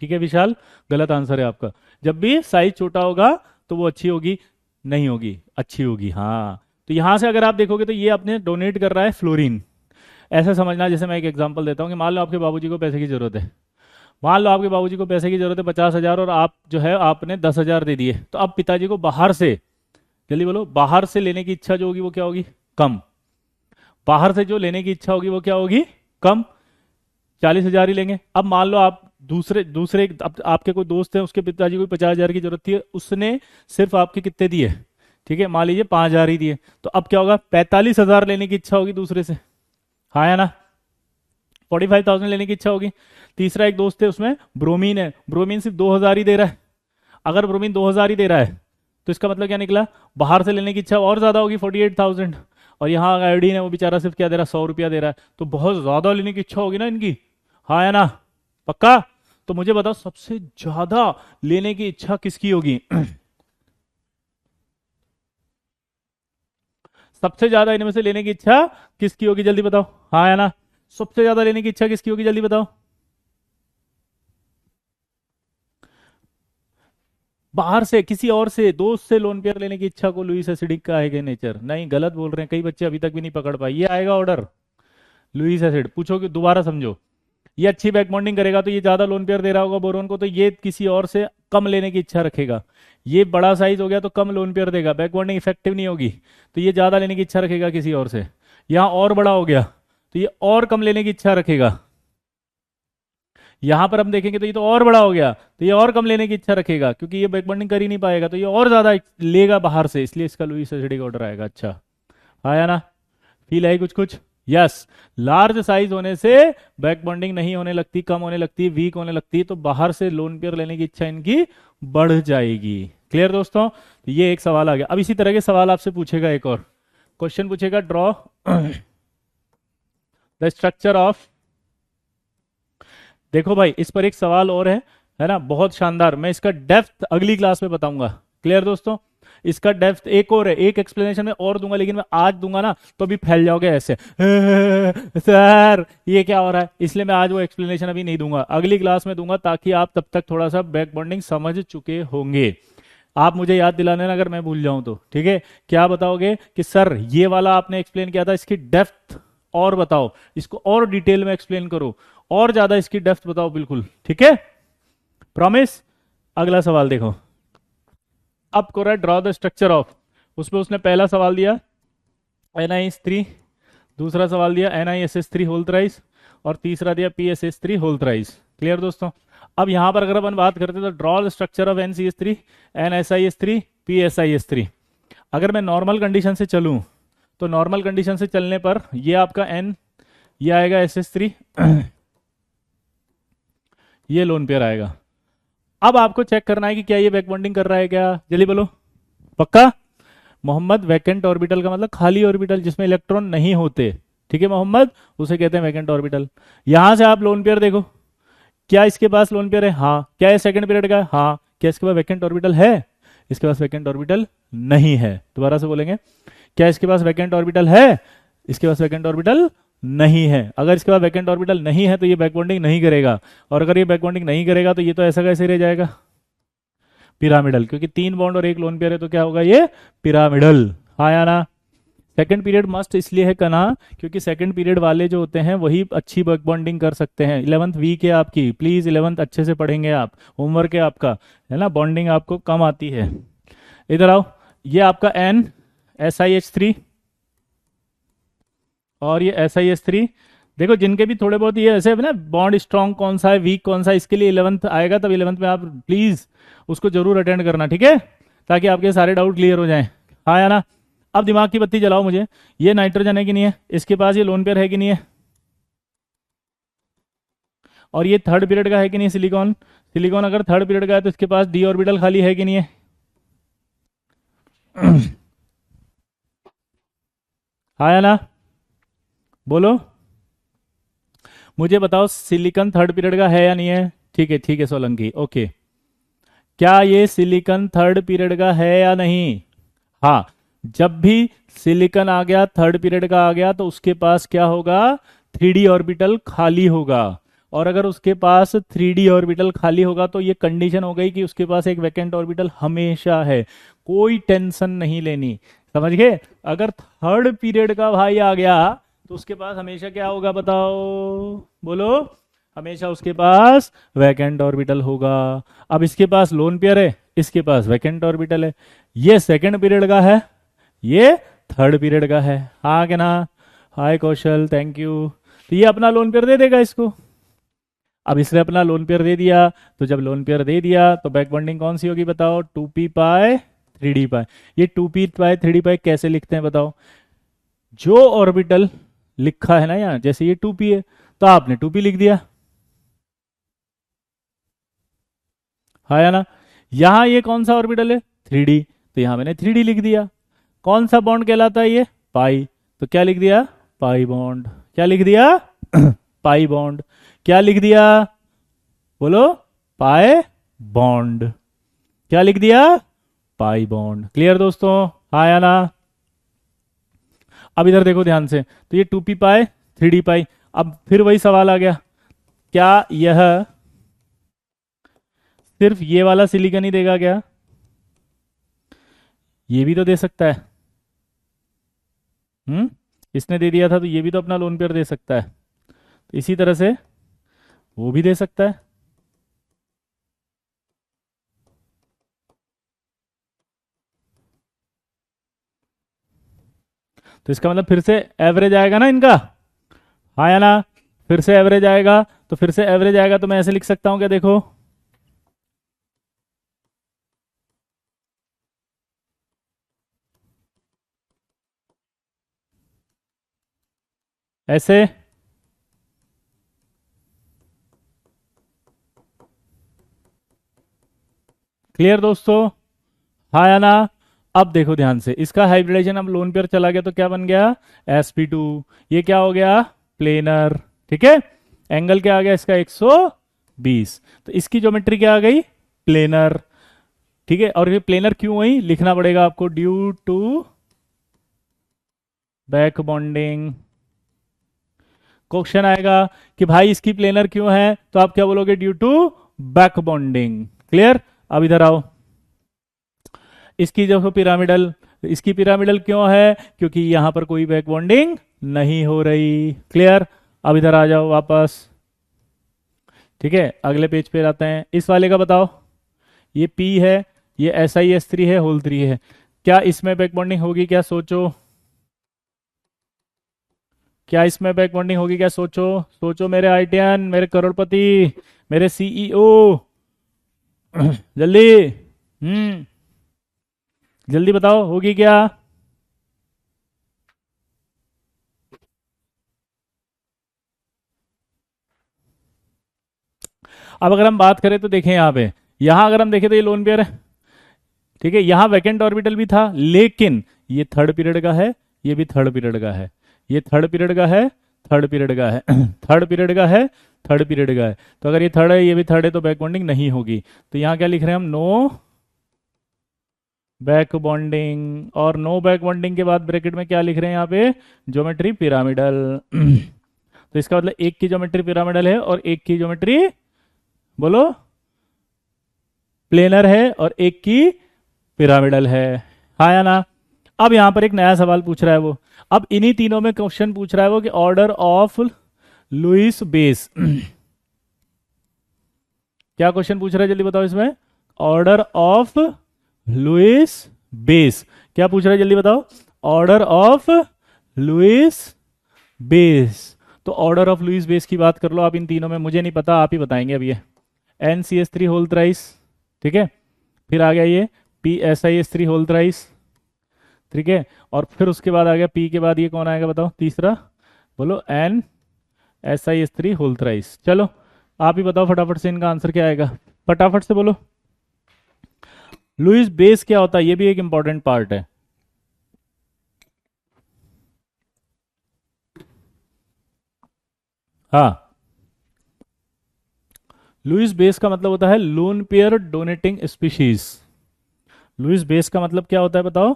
ठीक है विशाल। गलत आंसर है आपका। जब भी साइज छोटा होगा तो वो अच्छी होगी, नहीं होगी, अच्छी होगी, हाँ। तो यहां से अगर आप देखोगे तो ये अपने डोनेट कर रहा है फ्लोरीन। ऐसा समझना, जैसे मैं एक एग्जांपल देता हूँ कि मान लो आपके बाबूजी को पैसे की जरूरत है। मान लो आपके बाबूजी को पैसे की जरूरत है 50,000, और आप जो है आपने 10,000 दे दिए, तो अब पिताजी को बाहर से, जल्दी बोलो, बाहर से लेने की इच्छा जो होगी वो क्या होगी? कम। बाहर से जो लेने की इच्छा होगी वो क्या होगी? कम। 40,000 ही लेंगे। अब मान लो आप दूसरे दूसरे आपके कोई दोस्त है, उसके पिताजी को 50,000 की जरूरत थी, उसने सिर्फ आपके कितने दिए? ठीक है, मान लीजिए 5,000 ही दिए, तो अब क्या होगा? 45,000 लेने की इच्छा होगी दूसरे से, हाँ या ना? 45,000 लेने की इच्छा होगी। तीसरा एक दोस्त है, उसमें ब्रोमीन है, ब्रोमीन सिर्फ 2,000 ही दे रहा है। अगर ब्रोमीन 2,000 ही दे रहा है तो इसका मतलब क्या निकला? बाहर से लेने की इच्छा और ज्यादा होगी, 48,000। और यहाँ आयोडीन है, वो बेचारा सिर्फ क्या दे रहा है? 100 रुपया दे रहा है। तो बहुत ज्यादा लेने की इच्छा होगी ना इनकी, हाँ या ना? पक्का? तो मुझे बताओ सबसे ज्यादा लेने की इच्छा किसकी होगी? सबसे ज्यादा इनमें से लेने की इच्छा किसकी होगी? जल्दी बताओ, हाँ या ना? सबसे ज्यादा लेने की इच्छा किसकी होगी? जल्दी बताओ। बाहर से, किसी और से, दोस्त से लोन पेयर लेने की इच्छा को लुईस एसिडिक का है नेचर। नहीं, गलत बोल रहे हैं, कई बच्चे अभी तक भी नहीं पकड़ पाए। ये आएगा ऑर्डर, लुईस एसिड। पूछो कि दोबारा समझो। ये अच्छी बैक बॉन्डिंग करेगा तो ये ज्यादा लोन पेयर दे रहा होगा बोरोन को, तो ये किसी और से कम लेने की इच्छा रखेगा। ये बड़ा साइज हो गया तो कम लोन पेयर देगा, बैक बॉन्डिंग इफेक्टिव नहीं होगी, तो ये ज्यादा लेने की इच्छा रखेगा किसी और से। यहाँ और बड़ा हो गया तो ये और कम लेने की इच्छा रखेगा। यहां पर हम देखेंगे तो ये तो और बड़ा हो गया, तो ये और कम लेने की इच्छा रखेगा, क्योंकि ये बैक बॉन्डिंग कर ही नहीं पाएगा, तो ये और ज्यादा लेगा बाहर से, इसलिए इसका लुईस एसिडिक ऑर्डर आएगा। अच्छा, आया ना? फील है कुछ कुछ? यस। लार्ज साइज होने से बैक बॉन्डिंग नहीं होने लगती, कम होने लगती, वीक होने लगती, तो बाहर से लोन पेयर लेने की इच्छा इनकी बढ़ जाएगी। क्लियर दोस्तों? तो ये एक सवाल आ गया। अब इसी तरह के सवाल आपसे पूछेगा, एक और क्वेश्चन पूछेगा, ड्रॉ द स्ट्रक्चर ऑफ। देखो भाई, इस पर एक सवाल और है ना, बहुत शानदार। मैं इसका डेप्थ अगली क्लास में बताऊंगा। क्लियर दोस्तों? इसका डेप्थ एक और है, एक एक्सप्लेनेशन में और दूंगा, लेकिन मैं आज दूंगा ना तो अभी फैल जाओगे ऐसे सर ये क्या हो रहा है, इसलिए मैं आज वो एक्सप्लेनेशन अभी नहीं दूंगा, अगली क्लास में दूंगा, ताकि आप तब तक थोड़ा सा बैक बॉन्डिंग समझ चुके होंगे। आप मुझे याद दिला देना अगर मैं भूल जाऊं तो, ठीक है? क्या बताओगे कि सर ये वाला आपने एक्सप्लेन किया था, इसकी डेप्थ और बताओ, इसको और डिटेल में एक्सप्लेन करो, और ज्यादा इसकी डेप्थ बताओ, बिल्कुल ठीक है, प्रॉमिस। अगला सवाल देखो, अब को रहा है ड्रॉ द स्ट्रक्चर ऑफ। उसमें उसने पहला सवाल दिया NiS3, दूसरा सवाल दिया NiSS3 होल थ्राइस, और तीसरा दिया PSS3 होल थ्राइस। क्लियर दोस्तों? अब यहां पर अगर अपन बात करते हैं तो draw the structure of NCS3, NSiS3, PSiS3। अगर मैं नॉर्मल कंडीशन से चलूं तो नॉर्मल कंडीशन से चलने पर ये आपका N, ये आएगा SS3, ये लोन पेयर आएगा। अब आपको चेक करना है कि क्या ये बैक बॉन्डिंग कर रहा है क्या? जल्दी बोलो, पक्का? मोहम्मद, वैकेंट ऑर्बिटल का मतलब खाली ऑर्बिटल जिसमें इलेक्ट्रॉन नहीं होते, ठीक है मोहम्मद, उसे कहते हैं वैकेंट ऑर्बिटल। यहां से आप लोन पेयर देखो, क्या इसके पास लोन पेयर है? हाँ। क्या ये सेकंड पीरियड का है? हाँ। क्या इसके पास वैकेंट ऑर्बिटल है? इसके पास वैकेंट ऑर्बिटल नहीं है। दोबारा से बोलेंगे, क्या इसके पास वैकेंट ऑर्बिटल है? इसके पास वैकेंट ऑर्बिटल नहीं है। अगर इसके पास वैकेंट ऑर्बिटल नहीं है तो ये बैक बॉन्डिंग नहीं करेगा, और अगर ये बैक बॉन्डिंग नहीं करेगा तो ये तो ऐसा कैसे रह जाएगा? पिरामिडल, क्योंकि 3 बॉन्ड और एक लोन पेयर है, तो क्या होगा? ये पिरामिडल। हाँ या ना? सेकंड पीरियड मस्ट इसलिए है कना, क्योंकि सेकंड पीरियड वाले जो होते हैं वही अच्छी बैक बॉन्डिंग कर सकते हैं। 11th वीक है आपकी, प्लीज 11th अच्छे से पढ़ेंगे आप, होमवर्क है आपका, है ना? बॉन्डिंग आपको कम आती है। इधर आओ, ये आपका N SiH3 और ये SiS3। देखो जिनके भी थोड़े बहुत ये ऐसे है ना, बॉन्ड स्ट्रांग कौन सा है, वीक कौन सा है, इसके लिए 11th आएगा, तब 11th में आप प्लीज उसको जरूर अटेंड करना, ठीक है? ताकि आपके सारे डाउट क्लियर हो जाएं। हाँ या ना? अब दिमाग की बत्ती जलाओ मुझे, ये नाइट्रोजन है कि नहीं है? इसके पास ये लोन पेयर है कि नहीं है? और ये थर्ड पीरियड का है कि नहीं? सिलिकॉन, सिलिकॉन अगर थर्ड पीरियड का है तो इसके पास डी ऑर्बिटल खाली है कि नहीं है? हाँ या ना? बोलो, मुझे बताओ सिलिकॉन थर्ड पीरियड का है या नहीं है? ठीक है, ठीक है सोलंकी, ओके। क्या ये सिलिकॉन थर्ड पीरियड का है या नहीं? हाँ, जब भी सिलिकॉन आ गया थर्ड पीरियड का आ गया तो उसके पास क्या होगा? 3D ऑर्बिटल खाली होगा। और अगर उसके पास 3D ऑर्बिटल खाली होगा तो ये कंडीशन हो गई कि उसके पास एक वैकेंट ऑर्बिटल हमेशा है, कोई टेंशन नहीं लेनी। समझ गए? अगर थर्ड पीरियड का भाई आ गया तो उसके पास हमेशा क्या होगा बताओ? बोलो। हमेशा उसके पास वैकेंट ऑर्बिटल होगा। अब इसके पास लोन पेयर है, इसके पास वैकेंट ऑर्बिटल है। ये सेकंड पीरियड का है, ये थर्ड पीरियड का है। हाँ क्या ना? हाय कौशल, थैंक यू। तो ये अपना लोन पेयर दे देगा इसको। अब इसने अपना लोन पेयर दे दिया, तो जब लोन पेयर दे दिया तो बैक बॉन्डिंग कौन सी होगी बताओ? 2p पाई 3d पाई। ये 2p पाई 3d पाई कैसे लिखते हैं बताओ? जो ऑर्बिटल लिखा है ना यहाँ, जैसे ये 2p है तो आपने 2p लिख दिया, हाँ या ना? यहाँ ये कौन सा ऑर्बिटल है? 3d, तो यहाँ मैंने 3d लिख दिया। कौन सा बॉन्ड कहलाता है ये? पाई, तो क्या लिख दिया? Pi bond. क्या लिख दिया? Pi bond. क्या लिख दिया? बोलो। Pi bond. क्या लिख दिया? Pi bond. क्लियर दोस्तों? हाँ या ना? अब इधर देखो ध्यान से, तो ये 2p पाई 3d पाई। अब फिर वही सवाल आ गया, क्या यह सिर्फ ये वाला सिलिकॉन ही देगा क्या? ये भी तो दे सकता है। इसने दे दिया था तो ये भी तो अपना लोन पेयर दे सकता है, तो इसी तरह से वो भी दे सकता है। तो इसका मतलब फिर से एवरेज आएगा ना इनका, हाँ या ना? फिर से एवरेज आएगा, तो फिर से एवरेज आएगा तो मैं ऐसे लिख सकता हूं क्या? देखो, ऐसे। क्लियर दोस्तों? हाँ या ना? अब देखो ध्यान से, इसका हाइब्रिडाइजेशन अब लोन पेयर चला गया तो क्या बन गया? sp2। ये क्या हो गया? प्लेनर। ठीक है। एंगल क्या आ गया इसका? 120। तो इसकी ज्योमेट्री क्या आ गई? प्लेनर। ठीक है। और ये प्लेनर क्यों हुई लिखना पड़ेगा आपको, due to back bonding. Question आएगा कि भाई इसकी प्लेनर क्यों है, तो आप क्या बोलोगे? Due to back bonding. Clear? अब इधर आओ, इसकी जो पिरामिडल, इसकी पिरामिडल क्यों है? क्योंकि यहां पर कोई बैक बॉन्डिंग नहीं हो रही। क्लियर? अब इधर आ जाओ वापस। ठीक है, अगले पेज पे आते हैं। इस वाले का बताओ, ये P है, ये SiS3 है, होल 3 है। क्या इसमें बैक बॉन्डिंग होगी क्या? सोचो। क्या इसमें बैक बॉन्डिंग होगी क्या? सोचो सोचो मेरे आईटीएन, मेरे करोड़पति, मेरे सीईओ, जल्दी। हम्म, जल्दी बताओ होगी क्या? अब अगर हम बात करें तो देखें यहाँ पे, यहाँ अगर हम देखें तो ये लोन पेयर है। ठीक है, यहाँ वैकेंट ऑर्बिटल भी था, लेकिन ये थर्ड पीरियड का है, ये भी थर्ड पीरियड का है, ये थर्ड पीरियड का है, थर्ड पीरियड का है, थर्ड पीरियड का है, थर्ड पीरियड का है। तो अगर ये थर्ड है ये भी थर्ड है तो बैक बॉन्डिंग नहीं होगी। तो यहाँ क्या लिख रहे हैं हम? No back bonding. और नो बैक बॉन्डिंग के बाद ब्रैकेट में क्या लिख रहे हैं यहाँ पे? Geometry pyramidal. तो इसका मतलब एक की ज्योमेट्री पिरामिडल है और एक की ज्योमेट्री, बोलो, प्लेनर है, और एक की पिरामिडल है। हाँ या ना? अब यहां पर एक नया सवाल पूछ रहा है वो, अब इन्हीं तीनों में क्वेश्चन पूछ रहा है वो कि ऑर्डर ऑफ लुइस बेस। क्या क्वेश्चन पूछ रहा है जल्दी बताओ इसमें? Order of Lewis base. क्या पूछ रहा है जल्दी बताओ? Order of Lewis base. तो ऑर्डर ऑफ लुइस बेस की बात कर लो आप इन तीनों में, मुझे नहीं पता, आप ही बताएंगे अब ये। NCS3 whole thrice. ठीक है। फिर आ गया ये PSiS3 होल थ्राइस। ठीक है। और फिर उसके बाद आ गया P के बाद ये कौन आएगा बताओ तीसरा? बोलो, NSiS3 होल थ्राइस। चलो आप ही बताओ फटाफट से इनका आंसर क्या आएगा, फटाफट से बोलो। लुइस बेस क्या होता है, ये भी एक इंपॉर्टेंट पार्ट है। हाँ, लुईस बेस का मतलब होता है lone pair donating species. Lewis base का मतलब क्या होता है बताओ?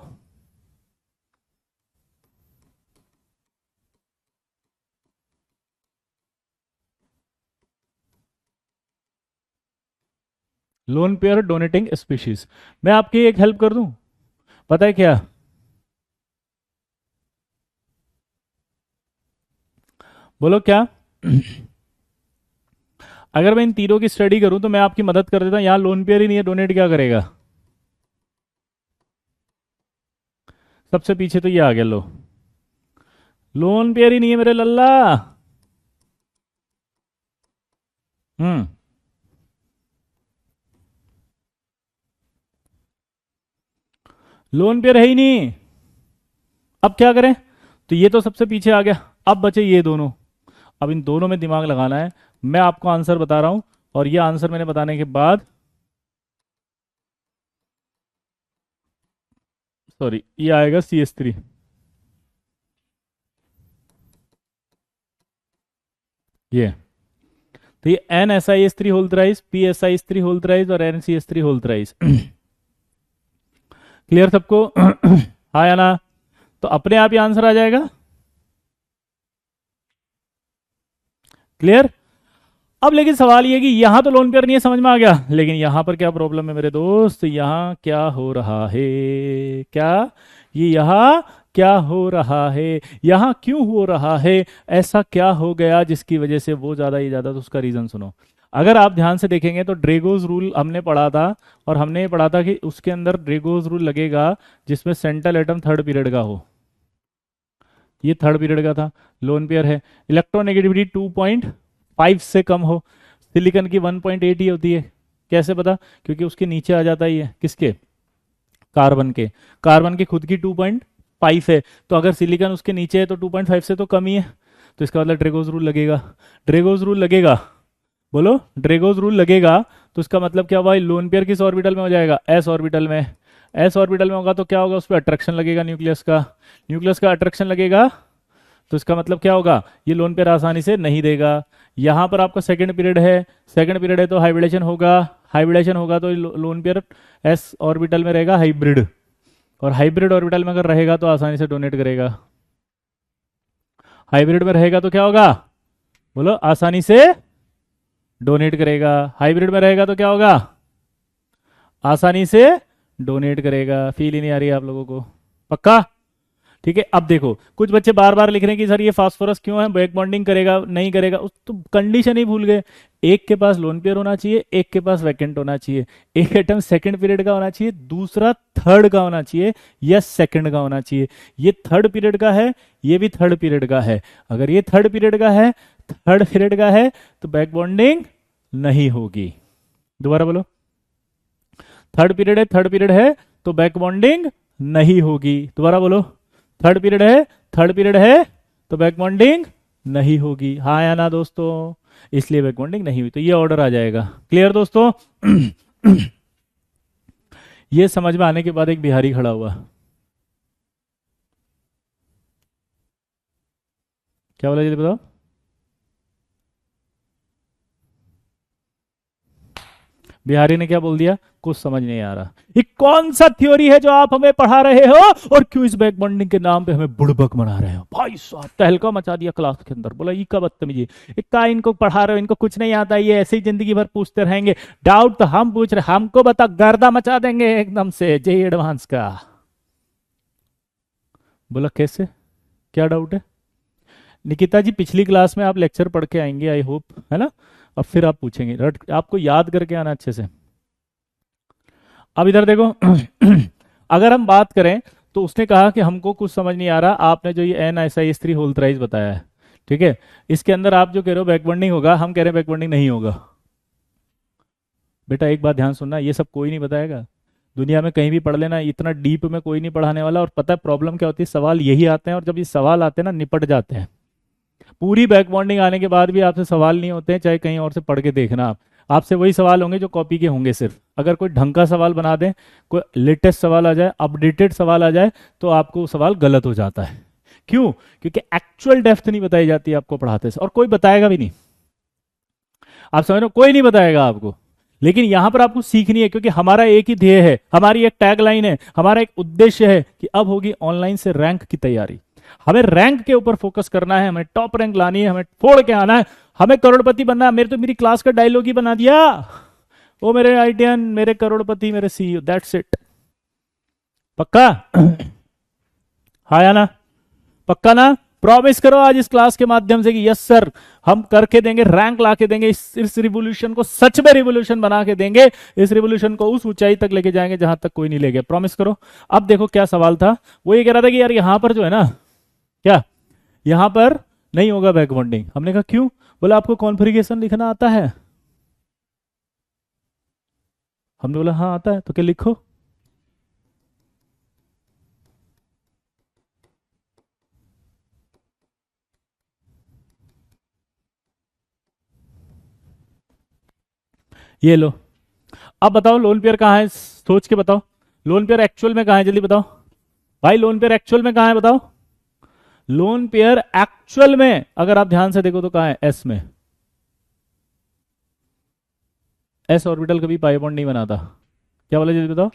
Lone pair donating species. मैं आपकी एक हेल्प कर दूं, पता है क्या? बोलो क्या? अगर मैं इन तीनों की स्टडी करूं तो मैं आपकी मदद कर देता हूं। यहां लोन पेयर ही नहीं है, डोनेट क्या करेगा? सबसे पीछे तो ये आ गया लो, लोन पेयर ही नहीं है मेरे लल्ला। हम्म। लोन पेयर है ही नहीं। अब क्या करें? तो ये तो सबसे पीछे आ गया, अब बचे ये दोनों। अब इन दोनों में दिमाग लगाना है। मैं आपको आंसर बता रहा हूं, और ये आंसर मैंने बताने के बाद, सॉरी, ये आएगा CS3। ये तो ये NSiS3 whole thrice, PSiS3 whole thrice और NCS3 होल थ्राइस। क्लियर सबको? हाँ या ना? तो अपने आप ही आंसर आ जाएगा। क्लियर? अब लेकिन सवाल ये कि यहां तो लोन पेयर नहीं है, समझ में आ गया, लेकिन यहां पर क्या प्रॉब्लम है मेरे दोस्त? यहां क्या हो रहा है? क्या ये यहां क्या हो रहा है? यहां क्यों हो रहा है? ऐसा क्या हो गया जिसकी वजह से वो ज्यादा, ये ज्यादा? तो उसका रीजन सुनो। अगर आप ध्यान से देखेंगे तो ड्रेगोज रूल हमने पढ़ा था, और हमने ये पढ़ा था कि उसके अंदर ड्रेगोज रूल लगेगा जिसमें सेंट्रल एटम थर्ड पीरियड का हो। ये थर्ड पीरियड का था। लोन पेयर है, इलेक्ट्रोनेगेटिविटी 2.5 से कम हो। सिलिकॉन की 1.8 ही होती है। कैसे पता? क्योंकि उसके नीचे आ जाता ही है, किसके? कार्बन के। कार्बन की खुद की 2.5 है, तो अगर सिलिकॉन उसके नीचे है तो 2.5 से तो कम ही है। तो इसका मतलब ड्रेगोज रूल लगेगा। ड्रेगोज रूल लगेगा, बोलो ड्रेगोज रूल लगेगा। तो इसका मतलब क्या हुआ? लोन पेयर किस ऑर्बिटल में हो जाएगा? एस ऑर्बिटल में। एस ऑर्बिटल में होगा तो क्या होगा? उस पर अट्रैक्शन लगेगा न्यूक्लियस का। न्यूक्लियस का अट्रैक्शन लगेगा, तो इसका मतलब क्या होगा? ये लोन पेयर आसानी से नहीं देगा। यहां पर आपका सेकंड पीरियड है, सेकंड पीरियड है तो हाइब्रिडेशन होगा। हाइब्रिडेशन होगा तो लोन पेयर एस ऑर्बिटल में रहेगा हाइब्रिड, और हाइब्रिड ऑर्बिटल में अगर रहेगा तो आसानी से डोनेट करेगा। हाइब्रिड में रहेगा तो क्या होगा? बोलो, आसानी से डोनेट करेगा। हाइब्रिड में रहेगा तो क्या होगा? आसानी से डोनेट करेगा। फील ही नहीं आ रही है आप लोगों को? पक्का? ठीक है। अब देखो, कुछ बच्चे बार बार लिख रहे हैं कि सर ये फास्फोरस क्यों है, बैक बॉन्डिंग करेगा नहीं करेगा? उस तो कंडीशन ही भूल गए। एक के पास लोन पेयर होना चाहिए, एक के पास वैकेंट होना चाहिए। एक एटम सेकंड पीरियड का होना चाहिए, दूसरा थर्ड का होना चाहिए, या सेकंड का होना चाहिए। ये थर्ड पीरियड का है, ये भी थर्ड पीरियड का है। अगर ये थर्ड पीरियड का है, थर्ड पीरियड का है, तो बैक बॉन्डिंग नहीं होगी। दोबारा बोलो, थर्ड पीरियड है तो बैक बॉन्डिंग नहीं होगी। दोबारा बोलो, थर्ड पीरियड है, थर्ड पीरियड है तो बैक बॉन्डिंग नहीं होगी। हाँ या ना दोस्तों? इसलिए बैक बॉन्डिंग नहीं हुई, तो ये ऑर्डर आ जाएगा। क्लियर दोस्तों? ये समझ में आने के बाद एक बिहारी खड़ा हुआ। क्या बोला जी, बताओ? बिहारी ने क्या बोल दिया? कुछ समझ नहीं आ रहा। ये कौन सा थ्योरी है जो आप हमें पढ़ा रहे हो, और क्यों इस बैक बॉन्डिंग के नाम पे हमें बुड़बक बना रहे हो? भाई साहब तहलका मचा दिया क्लास के अंदर। बोला ई का बदतमीजी, इतना इनको पढ़ा रहे हो, इनको कुछ नहीं आता, ये ऐसे ही जिंदगी भर पूछते रहेंगे। डाउट तो हम पूछ रहे, हमको बता, गर्दा मचा देंगे एकदम से जेई एडवांस का। बोला कैसे, क्या डाउट है? निकिता जी पिछली क्लास में आप लेक्चर पढ़ के आएंगे आई होप, है ना? अब फिर आप पूछेंगे, रट आपको याद करके आना अच्छे से। अब इधर देखो। अगर हम बात करें तो उसने कहा कि हमको कुछ समझ नहीं आ रहा, आपने जो ये NSiS3 होल थ्राइस बताया है, ठीक है, इसके अंदर आप जो कह रहे हो बैकबॉन्डिंग होगा, हम कह रहे हैं बैकबॉन्डिंग नहीं होगा। बेटा एक बात ध्यान सुनना, ये सब कोई नहीं बताएगा दुनिया में, कहीं भी पढ़ लेना, इतना डीप में कोई नहीं पढ़ाने वाला। और पता है प्रॉब्लम क्या होती है? सवाल यही आते हैं, और जब ये सवाल आते हैं ना, निपट जाते हैं। पूरी बैकबॉन्डिंग आने के बाद भी आपसे सवाल नहीं होते हैं, चाहे कहीं और से पढ़ के देखना आप। आपसे वही सवाल होंगे जो कॉपी के होंगे सिर्फ। अगर कोई ढंग का सवाल बना दें, कोई लेटेस्ट सवाल आ जाए, अपडेटेड सवाल आ जाए, तो आपको वो सवाल गलत हो जाता है। क्यों? क्योंकि एक्चुअल डेप्थ नहीं बताई जाती आपको पढ़ाते से, और कोई बताएगा भी नहीं। आप समझ रहे हो, कोई नहीं बताएगा आपको। लेकिन यहां पर आपको सीखनी है, क्योंकि हमारा एक ही ध्येय है, हमारी एक टैगलाइन है, हमारा एक उद्देश्य है कि अब होगी ऑनलाइन से रैंक की तैयारी। हमें रैंक के ऊपर फोकस करना है, हमें टॉप रैंक लानी है, हमें फोड़ के आना है, हमें करोड़पति बनना है। मेरे तो मेरी क्लास का डायलॉग ही बना दिया, वो मेरे आईटीएन, मेरे करोड़पति, मेरे सीईओ, दैट्स इट। पक्का? हाँ या ना? पक्का ना? प्रॉमिस करो आज इस क्लास के माध्यम से कि यस सर, हम करके देंगे, रैंक ला के देंगे, इस रिवोल्यूशन को सच में रिवोल्यूशन बना के देंगे, इस रिवोल्यूशन को उस ऊंचाई तक लेके जाएंगे जहां तक कोई नहीं ले गया। प्रॉमिस करो। अब देखो क्या सवाल था, वो ये कह रहा था कि यार यहां पर जो है ना, क्या यहां पर नहीं होगा बैक बॉन्डिंग। हमने कहा क्यों? बोला आपको कॉन्फ़िगरेशन लिखना आता है। हमने बोला हाँ आता है, तो क्या लिखो। ये लो। अब बताओ लोन पेयर कहाँ है, सोच के बताओ। लोन पेयर एक्चुअल में कहाँ है, जल्दी बताओ भाई। लोन पेयर एक्चुअल में कहाँ है बताओ। लोन पेयर एक्चुअल में अगर आप ध्यान से देखो तो कहाँ है, एस में। एस ऑर्बिटल कभी पाई बॉन्ड नहीं बनाता। क्या बोला, जल्दी बताओ।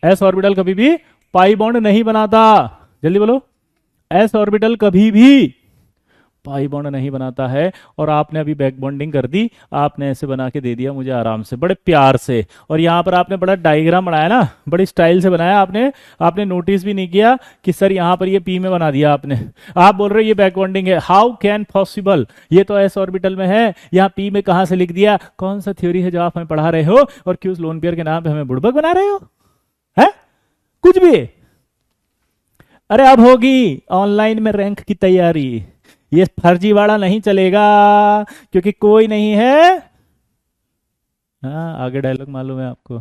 एस ऑर्बिटल कभी भी पाई बॉन्ड नहीं बनाता। जल्दी बोलो। एस ऑर्बिटल कभी भी पाई बॉन्ड नहीं बनाता है। और आपने अभी बैक बॉन्डिंग कर दी, आपने ऐसे बना के दे दिया मुझे आराम से, बड़े प्यार से। और यहाँ पर आपने बड़ा डायग्राम बनाया ना, बड़ी स्टाइल से बनाया आपने। आपने नोटिस भी नहीं किया कि सर यहाँ पर ये पी में बना दिया आपने। आप बोल रहे हो ये बैक बॉन्डिंग है, हाउ कैन पॉसिबल, ये तो एस ऑर्बिटल में है, यहाँ पी में कहाँ से लिख दिया? कौन सा थ्योरी है जो आप हमें पढ़ा रहे हो, और क्यों लोन पेयर के नाम पे हमें बुड़बक बना रहे हो? है कुछ भी। अरे अब होगी ऑनलाइन में रैंक की तैयारी। ये फर्जीवाड़ा नहीं चलेगा, क्योंकि कोई नहीं है। हाँ आगे डायलॉग मालूम है आपको।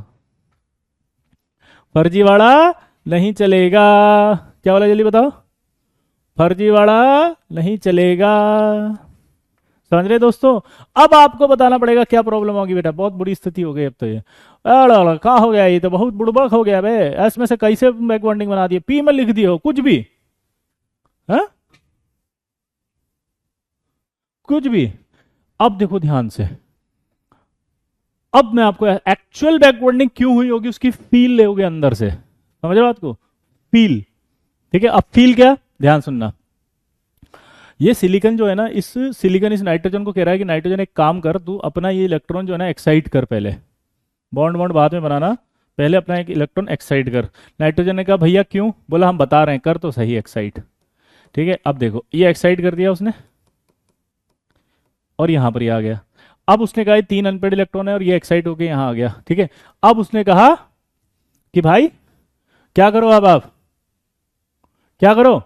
फर्जीवाड़ा नहीं चलेगा। क्या बोला, जल्दी बताओ। फर्जीवाड़ा नहीं चलेगा। समझ रहे दोस्तों? अब आपको बताना पड़ेगा क्या प्रॉब्लम होगी बेटा। बहुत बुरी स्थिति हो गई अब तो। ये अड़ा कहा हो गया, ये तो बहुत बुड़बक हो गया बे। एस में से कैसे बैक बॉन्डिंग बना दिए, पी में लिख दिए हो कुछ भी। है कुछ भी। अब देखो ध्यान से, अब मैं आपको एक्चुअल बैकवर्डिंग क्यों हुई होगी उसकी फील लोगे अंदर से। समझ रहे बात को? फील। ठीक है, अब फील क्या, ध्यान सुनना। ये सिलिकॉन जो है ना, इस सिलिकॉन इस नाइट्रोजन को कह रहा है कि नाइट्रोजन एक काम कर, तू अपना ये इलेक्ट्रॉन जो है ना एक्साइट कर पहले। बॉन्ड बॉन्ड बाद में बनाना, पहले अपना एक इलेक्ट्रॉन एक्साइट कर। नाइट्रोजन ने कहा भैया क्यों? बोला हम बता रहे हैं, कर तो सही एक्साइट। ठीक है, अब देखो ये एक्साइट कर दिया उसने, और यहां पर ये आ गया। अब उसने कहा ये 3 अनपेड इलेक्ट्रॉन है और ये एक्साइट होके यहां आ गया। ठीक है, अब उसने कहा कि भाई क्या करो, अब आप क्या करो,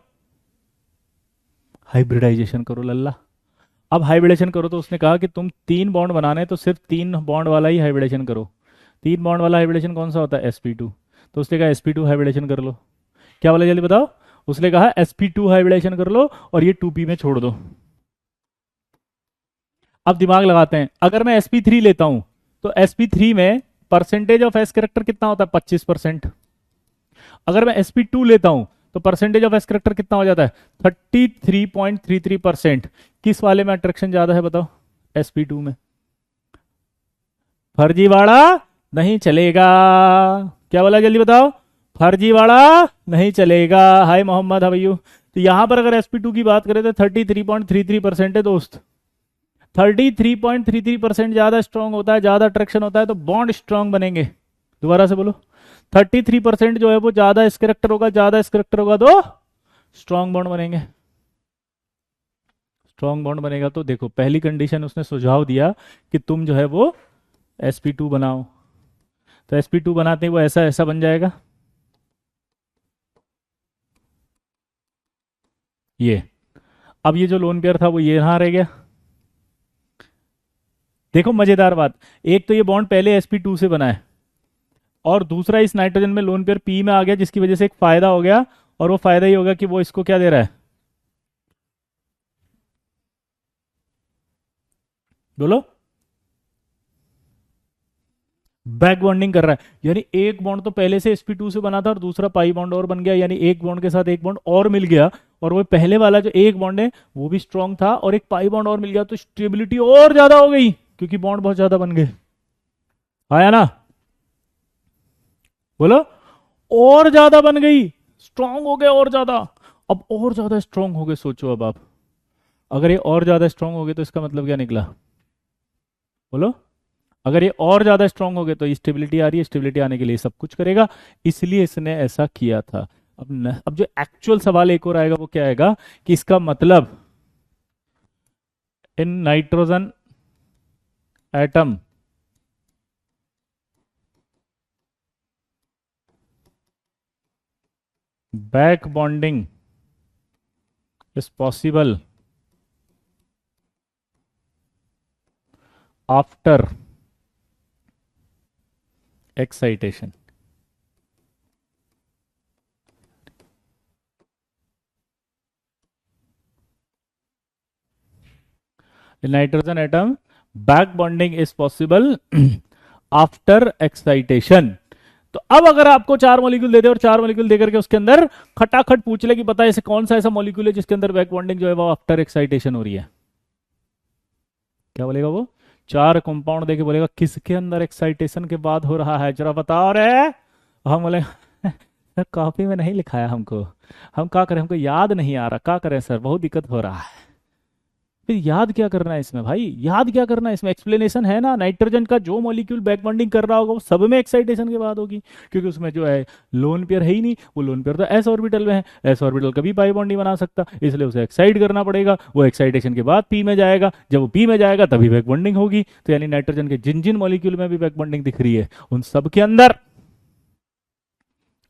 हाइब्रिडाइजेशन करो लल्ला। अब हाइब्रिडेशन करो तो उसने कहा कि तुम 3 बॉन्ड बनाने हैं तो सिर्फ 3 बॉन्ड वाला ही हाइब्रिडेशन करो। 3 बॉन्ड वाला हाइब्रिडेशन कौन सा होता है? sp2। तो उसने कहा sp2 हाइब्रिडेशन कर लो। क्या बोला जल्दी बताओ। उसने कहा sp2 हाइब्रिडेशन कर लो और ये 2p में छोड़ दो। अब दिमाग लगाते हैं, अगर मैं sp3 लेता हूं तो sp3 में परसेंटेज ऑफ एस करेक्टर कितना होता है? 25%। अगर मैं sp2 लेता हूं तो परसेंटेज ऑफ एस करेक्टर कितना हो जाता है? 33.33%। किस वाले में अट्रैक्शन ज्यादा है बताओ? sp2 में। फर्जीवाड़ा नहीं चलेगा। क्या बोला जल्दी बताओ। फर्जीवाड़ा नहीं चलेगा। हाय मोहम्मद, हवैयू। तो यहां पर अगर sp2 की बात करें तो 33.33% है दोस्त। 33.33% ज्यादा स्ट्रांग होता है, ज्यादा अट्रैक्शन होता है तो बॉन्ड स्ट्रांग बनेंगे। दोबारा से बोलो। 33% जो है वो ज्यादा इस करेक्टर होगा, ज्यादा इस करेक्टर होगा तो स्ट्रांग बॉन्ड बनेंगे। स्ट्रांग बॉन्ड बनेगा तो देखो पहली कंडीशन उसने सुझाव दिया कि तुम जो है वो sp2 बनाओ। तो sp2 बनाते ही वो ऐसा ऐसा बन जाएगा। ये अब ये जो लोन पेयर था वो ये यहां रह गया। देखो मजेदार बात, एक तो ये बॉन्ड पहले sp2 से बना है, और दूसरा इस नाइट्रोजन में लोन पेयर p में आ गया, जिसकी वजह से एक फायदा हो गया। और वो फायदा ही होगा कि वो इसको क्या दे रहा है, बोलो, बैक बॉन्डिंग कर रहा है। यानी एक बॉन्ड तो पहले से sp2 से बना था और दूसरा पाई बॉन्ड और बन गया, यानी एक बॉन्ड के साथ एक बॉन्ड और मिल गया। और वो पहले वाला जो एक बॉन्ड है वो भी स्ट्रांग था और एक पाई बॉन्ड और मिल गया, तो स्टेबिलिटी और ज्यादा हो गई। क्योंकि बॉन्ड बहुत ज्यादा बन गए। आया ना? बोलो। और ज्यादा बन गई, स्ट्रांग हो गए और ज्यादा। अब और ज्यादा स्ट्रांग हो गए, सोचो अब आप, अगर ये और ज्यादा स्ट्रांग हो गए तो इसका मतलब क्या निकला? बोलो। अगर ये और ज्यादा स्ट्रांग हो गए तो स्टेबिलिटी आ रही है, स्टेबिलिटी आने के लिए सब कुछ करेगा, इसलिए इसने ऐसा किया था। अब जो एक्चुअल सवाल एक और आएगा वो क्या आएगा कि इसका मतलब in nitrogen atom back bonding is possible after excitation. In nitrogen atom, back bonding is possible after excitation. तो अब अगर आपको 4 मॉलिक्यूल दे दे और 4 मॉलिक्यूल देकर के उसके अंदर खटाखट पूछ ले कि बता ऐसे कौन सा ऐसा मॉलिक्यूल है जिसके अंदर बैक बॉन्डिंग जो है वो आफ्टर एक्साइटेशन हो रही है, क्या बोलेगा वो? 4 कंपाउंड देके बोलेगा किसके अंदर एक्साइटेशन के बाद हो रहा है, जरा बताओ रे। हम बोले सर कॉपी में नहीं लिखा है हमको, हम क्या करें, हमको याद नहीं आ रहा, क्या करें सर, बहुत दिक्कत हो रहा है। फिर याद क्या करना है इसमें भाई, याद क्या करना है इसमें, एक्सप्लेनेशन है ना। नाइट्रोजन का जो मॉलिक्यूल बैक बॉन्डिंग कर रहा होगा वो सब में एक्साइटेशन के बाद होगी, क्योंकि उसमें जो है लोन पेयर है ही नहीं, वो लोन पेयर तो एस ऑर्बिटल में है, एस ऑर्बिटल कभी पाई बॉन्ड नहीं बना सकता, इसलिए उसे एक्साइट करना पड़ेगा, वो एक्साइटेशन के बाद पी में जाएगा, जब वो पी में जाएगा तभी बैक बॉन्डिंग होगी। तो यानी नाइट्रोजन के जिन जिन मॉलिक्यूल में भी बैक बॉन्डिंग दिख रही है उन सब के अंदर,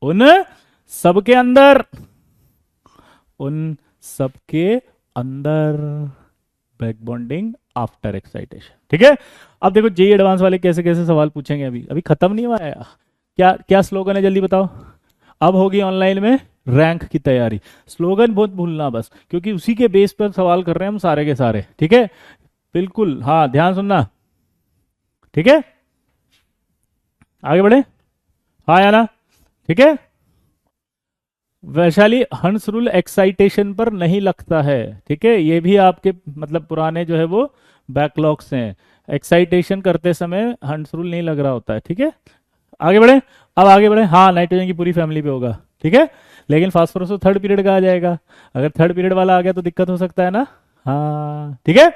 उन सबके अंदर, उन सबके अंदर बैक बॉन्डिंग आफ्टर एक्साइटेशन। ठीक है। अब देखो जेई एडवांस वाले कैसे कैसे सवाल पूछेंगे, अभी अभी खत्म नहीं हुआ है। क्या क्या स्लोगन है जल्दी बताओ। अब होगी ऑनलाइन में रैंक की तैयारी। स्लोगन बहुत भूलना बस, क्योंकि उसी के बेस पर सवाल कर रहे हैं हम सारे के सारे। ठीक है, बिल्कुल, हाँ ध्यान सुनना। ठीक है, आगे बढ़े, हाँ या ना? ठीक है। वैशाली, हंस रूल एक्साइटेशन पर नहीं लगता है। ठीक है, ये भी आपके मतलब पुराने जो है वो बैकलॉग्स हैं, एक्साइटेशन करते समय हंस रूल नहीं लग रहा होता है। ठीक है, आगे बढ़े। अब आगे बढ़े, हाँ नाइट्रोजन की पूरी फैमिली पे होगा। ठीक है, लेकिन फास्फोरस तो थर्ड पीरियड का आ जाएगा, अगर थर्ड पीरियड वाला आ गया तो दिक्कत हो सकता है ना। हाँ ठीक है।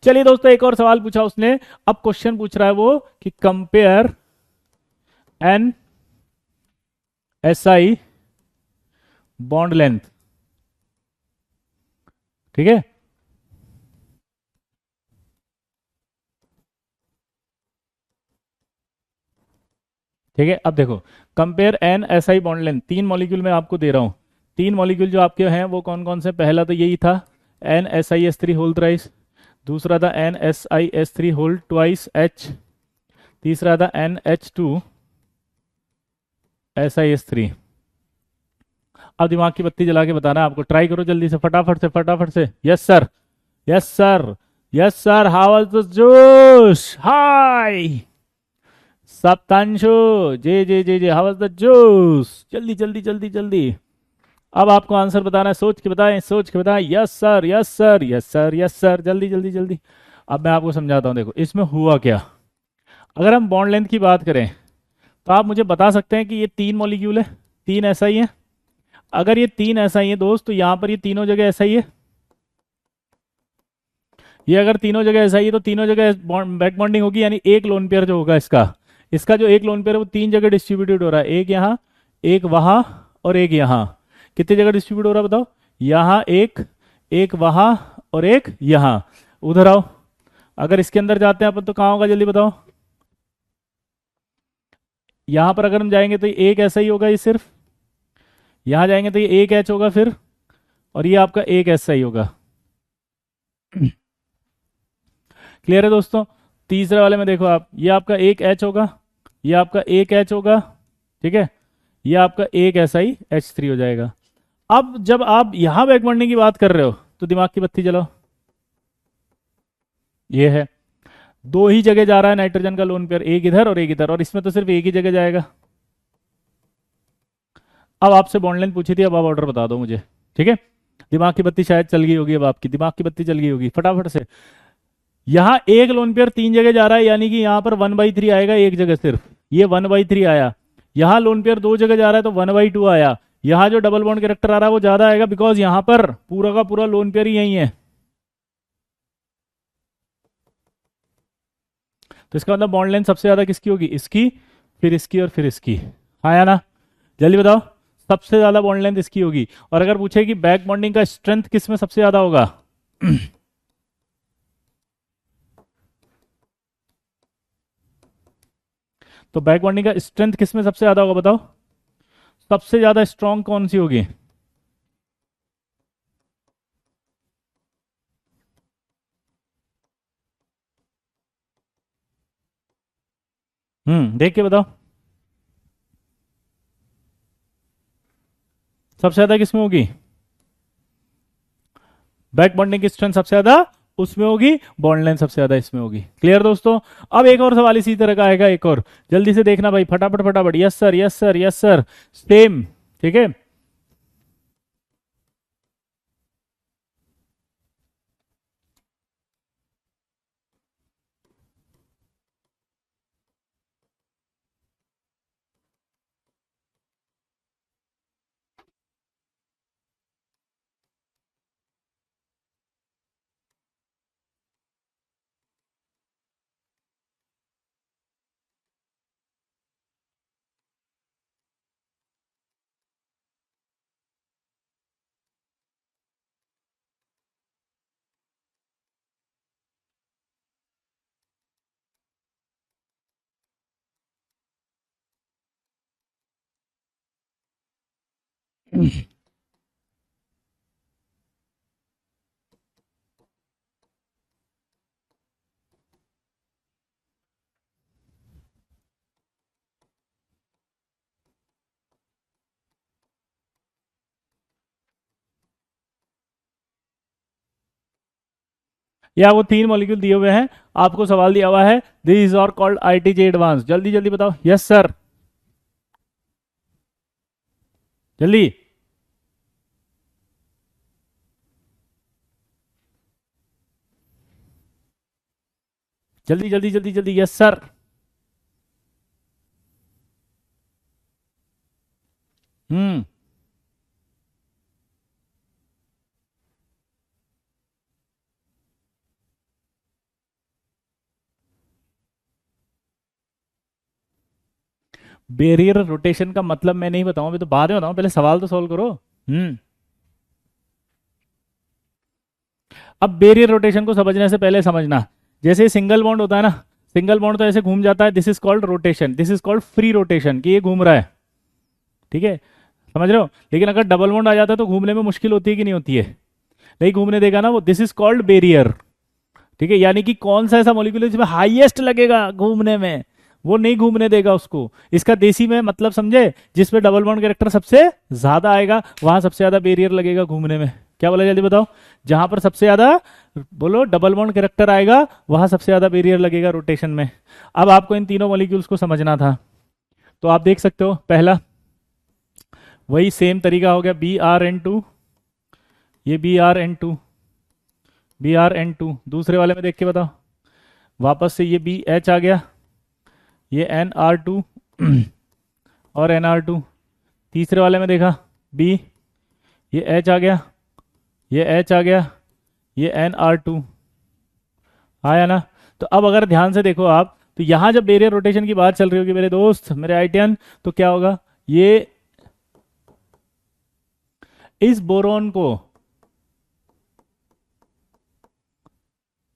चलिए दोस्तों, एक और सवाल पूछा उसने। अब क्वेश्चन पूछ रहा है वो कि compare N S I bond length. ठीक है, ठीक है। अब देखो, compare N S I bond length, 3 molecule मैं आपको दे रहा हूं। 3 मॉलिक्यूल जो आपके हैं वो कौन कौन से? पहला तो यही था N S I S three whole thrice, दूसरा था N S I S three whole twice H, तीसरा था N H two S I S three. अब दिमाग की बत्ती जला के बताना है आपको, ट्राई करो जल्दी से, फटाफट से फटाफट से। Yes sir, yes sir, yes sir, how was the जोश? हाय सप्तांशु, जे जे जे जे, हाउ वाज द जोश? जल्दी जल्दी जल्दी जल्दी। अब आपको आंसर बताना है, सोच के बताएं, सोच के बताएं। Yes sir, yes sir, yes sir, yes sir, जल्दी जल्दी जल्दी। अब मैं आपको समझाता हूँ, देखो इसमें हुआ क्या। अगर हम बॉन्ड लेंथ की बात करें तो आप मुझे बता सकते हैं कि ये 3 मॉलिक्यूल है, 3 ऐसा ही है। अगर ये 3 ऐसा ही है दोस्त, तो यहाँ पर ये तीनों जगह ऐसा ही है। ये अगर तीनों जगह ऐसा ही है तो तीनों जगह बैक बॉन्डिंग होगी, यानी एक लोन पेयर जो होगा इसका, इसका जो एक लोन पेयर है वो 3 जगह डिस्ट्रीब्यूटेड हो रहा है, एक यहाँ, एक वहां और एक यहाँ। कितनी जगह डिस्ट्रीब्यूट हो रहा है बताओ? यहाँ एक, एक वहां और एक यहाँ। उधर आओ, अगर इसके अंदर जाते हैं अपन तो कहाँ होगा जल्दी बताओ? यहां पर अगर हम जाएंगे तो ये एक ऐसा ही होगा, ये सिर्फ यहां जाएंगे तो ये एक एच होगा फिर, और ये आपका एक ऐसा ही होगा। क्लियर है दोस्तों? तीसरे वाले में देखो आप, ये आपका एक एच होगा, ये आपका एक एच होगा। ठीक है, ये आपका एक ऐसा ही एच थ्री हो जाएगा। अब जब आप यहां बैक बॉन्डिंग की बात कर रहे हो तो दिमाग की बत्ती जलाओ, ये है 2 ही जगह जा रहा है नाइट्रोजन का लोन पेयर, एक इधर और एक इधर, और इसमें तो सिर्फ एक ही जगह जाएगा। अब आपसे बॉन्ड लेंथ पूछी थी, अब आप ऑर्डर बता दो मुझे। ठीक है, दिमाग की बत्ती शायद चल गई होगी, अब आपकी दिमाग की बत्ती चल गई होगी, फटाफट से। यहाँ एक लोन पेयर 3 जगह जा रहा है, यानी कि यहाँ पर 1/3 आएगा एक जगह सिर्फ, ये 1/3 आया। यहाँ लोन पेयर 2 जगह जा रहा है तो 1/2 आया। यहाँ जो डबल बॉन्ड कैरेक्टर आ रहा है वो ज्यादा आएगा, बिकॉज यहाँ पर पूरा का पूरा लोन पेयर ही यही है। तो इसका मतलब बॉन्ड लेंथ सबसे ज्यादा किसकी होगी, इसकी, फिर इसकी और फिर इसकी। आया ना? जल्दी बताओ, सबसे ज्यादा बॉन्ड लेंथ इसकी होगी। और अगर पूछे कि बैक बॉन्डिंग का स्ट्रेंथ किस में सबसे ज्यादा होगा तो बैक बॉन्डिंग का स्ट्रेंथ किस में सबसे ज्यादा होगा बताओ, सबसे ज्यादा स्ट्रॉन्ग कौन सी होगी? देख के बताओ, सबसे ज्यादा किसमें होगी? बैक बॉन्डिंग की स्ट्रेंथ सबसे ज्यादा उसमें होगी, बॉन्ड लेंथ सबसे ज्यादा इसमें होगी। क्लियर दोस्तों? अब एक और सवाल इसी तरह का आएगा, एक और जल्दी से देखना भाई, फटाफट फटाफट। Yes sir, yes sir, yes sir, same. ठीक है, या वो 3 मॉलिक्यूल दिए हुए हैं, आपको सवाल दिया हुआ है दिस आर कॉल्ड आईटीजे एडवांस। जल्दी जल्दी बताओ, यस सर, जल्दी जल्दी जल्दी जल्दी जल्दी, यस सर। हम्म बैरियर रोटेशन का मतलब मैं नहीं बताऊं, अभी तो बाद में बताऊं, पहले सवाल तो सॉल्व करो। हम्म अब बैरियर रोटेशन को समझने से पहले समझना, जैसे सिंगल बॉन्ड होता है ना, सिंगल बॉन्ड तो ऐसे घूम जाता है, this is called rotation, this is called free rotation, कि ये घूम रहा है। ठीक है, समझ रहे हो? लेकिन अगर डबल बॉन्ड आ जाता है तो घूमने में मुश्किल होती है कि नहीं होती है? नहीं घूमने देगा ना वो, दिस इज कॉल्ड बैरियर। ठीक है, यानी कि कौन सा ऐसा मॉलिक्यूल है जिसमें हाईएस्ट लगेगा घूमने में, वो नहीं घूमने देगा उसको। इसका देसी में मतलब समझे, जिसमें डबल बॉन्ड कैरेक्टर सबसे ज्यादा आएगा वहां सबसे ज्यादा बैरियर लगेगा घूमने में। क्या बोला जल्दी बताओ? जहां पर सबसे ज्यादा, बोलो, डबल बॉन्ड कैरेक्टर आएगा वहां सबसे ज्यादा बैरियर लगेगा रोटेशन में। अब आपको इन तीनों मॉलिक्यूल्स को समझना था, तो आप देख सकते हो, पहला वही सेम तरीका हो गया, Br(N2), ये Br(N2), Br(N2), दूसरे वाले में देख के बताओ, वापस से ये BH आ गया, ये Nr2 और Nr2, तीसरे वाले में देखा B, ये H आ गया, ये H आ गया, ये Nr2 आया ना? तो अब अगर ध्यान से देखो आप, तो यहां जब बैरियर रोटेशन की बात चल रही होगी मेरे दोस्त, मेरे आईटीएन, तो क्या होगा, ये इस बोरोन को,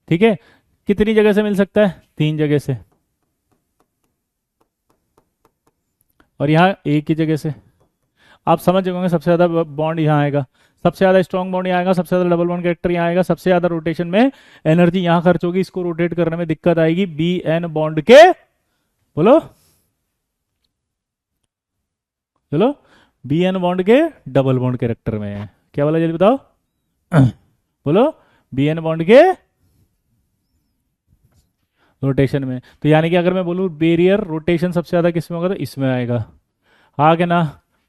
ठीक है, कितनी जगह से मिल सकता है? 3 जगह से, और यहाँ एक ही जगह से। आप समझ जाओगे सबसे ज्यादा बॉन्ड यहाँ आएगा, सबसे ज्यादा स्ट्रॉन्ग बॉन्ड यहाँ आएगा, सबसे ज्यादा डबल बॉन्ड कैरेक्टर यहाँ आएगा, सबसे ज्यादा रोटेशन में एनर्जी यहाँ खर्च होगी, इसको रोटेट करने में दिक्कत आएगी BN बॉन्ड के, बोलो चलो, BN बॉन्ड के डबल बॉन्ड कैरेक्टर में। क्या बोला जल्दी बताओ बोलो, BN बॉन्ड के रोटेशन में। तो यानी कि अगर मैं बोलूँ बैरियर रोटेशन सबसे ज्यादा किस में होगा, तो इसमें आएगा। हाँ क्या ना?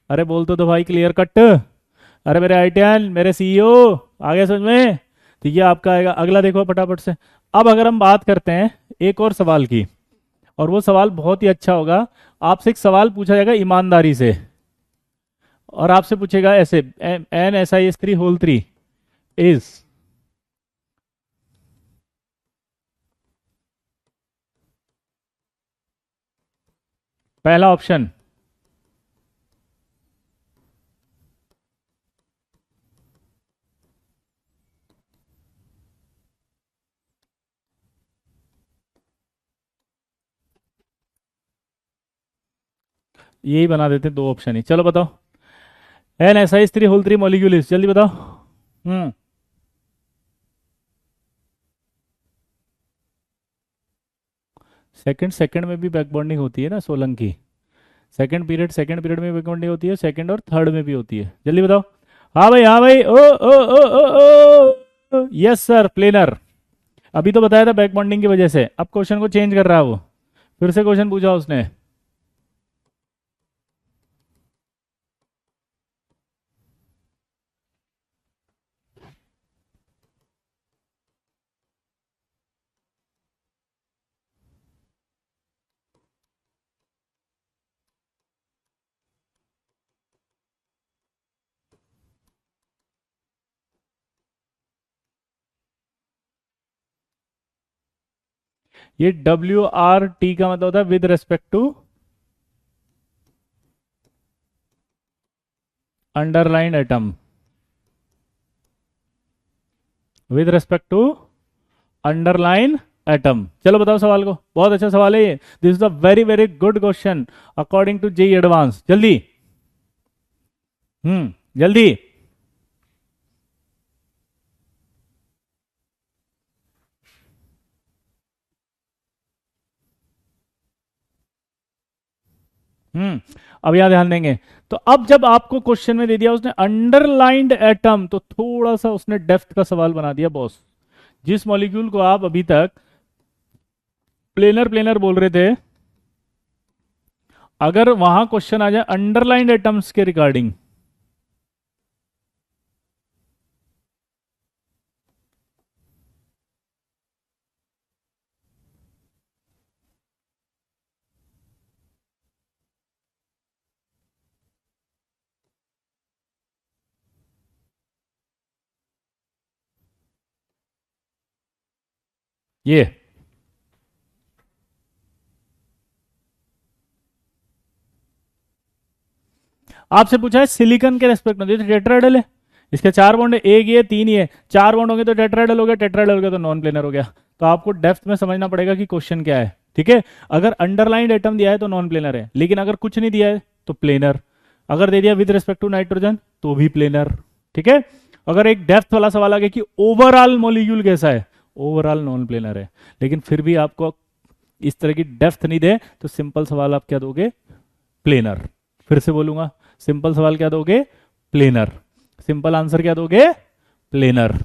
अरे बोल तो दो भाई, क्लियर कट। अरे मेरे आईटीएन, मेरे CEO, आ गया समझ में? तो ये आपका आएगा। अगला देखो फटाफट से। अब अगर हम बात करते हैं एक और सवाल की, और वो सवाल बहुत ही अच्छा होगा। आपसे एक सवाल पूछा जाएगा ईमानदारी से, और आपसे पूछेगा ऐसे, N S I S three whole three is, पहला ऑप्शन यही बना देते हैं, दो ऑप्शन ही। चलो बताओ, N S I S three whole three molecule is, जल्दी बताओ। हम्म। सेकंड सेकंड में भी बैक बॉन्डिंग होती है ना सोलंकी। सेकंड पीरियड में बैक बॉन्डिंग होती है, सेकंड और थर्ड में भी होती है। जल्दी बताओ। हाँ भाई, हाँ भाई, ओ ओ ओ ओ ओ, यस सर, प्लेनर। अभी तो बताया था बैक बॉन्डिंग की वजह से, अब क्वेश्चन को चेंज कर रहा है वो, फिर से क्वेश्चन पूछा उसने। ये डब्ल्यू आर टी का मतलब होता है with respect to underline atom, with respect to underline atom. चलो बताओ सवाल को, बहुत अच्छा सवाल है ये। This is a very very good question according to JEE advance. जल्दी। जल्दी। हम्म। अब यहां ध्यान देंगे। तो अब जब आपको क्वेश्चन में दे दिया उसने अंडरलाइंड एटम, तो थोड़ा सा उसने डेप्थ का सवाल बना दिया बॉस। जिस मॉलिक्यूल को आप अभी तक प्लेनर प्लेनर बोल रहे थे, अगर वहां क्वेश्चन आ जाए अंडरलाइंड एटम्स के रिगार्डिंग, ये आपसे पूछा है सिलिकॉन के रेस्पेक्ट में, तो टेट्राहेड्रल है, इसके चार बॉन्ड है, एक ये तीन ये, चार बॉन्ड होंगे तो टेट्राहेड्रल हो गया, टेट्राहेड्रल हो गया तो नॉन प्लेनर हो गया। तो आपको डेप्थ में समझना पड़ेगा कि क्वेश्चन क्या है। ठीक है, अगर अंडरलाइंड एटम दिया है तो नॉन प्लेनर है, लेकिन अगर कुछ नहीं दिया है तो प्लेनर। अगर दे दिया विद रिस्पेक्ट टू नाइट्रोजन तो भी प्लेनर। ठीक है, अगर एक डेप्थ वाला सवाल आ गया कि ओवरऑल मॉलिक्यूल कैसा है, ओवरऑल नॉन प्लेनर है। लेकिन फिर भी आपको इस तरह की डेप्थ नहीं दे तो सिंपल सवाल आप क्या दोगे, प्लेनर। फिर से बोलूंगा, सिंपल सवाल क्या दोगे, प्लेनर। सिंपल आंसर क्या दोगे, प्लेनर।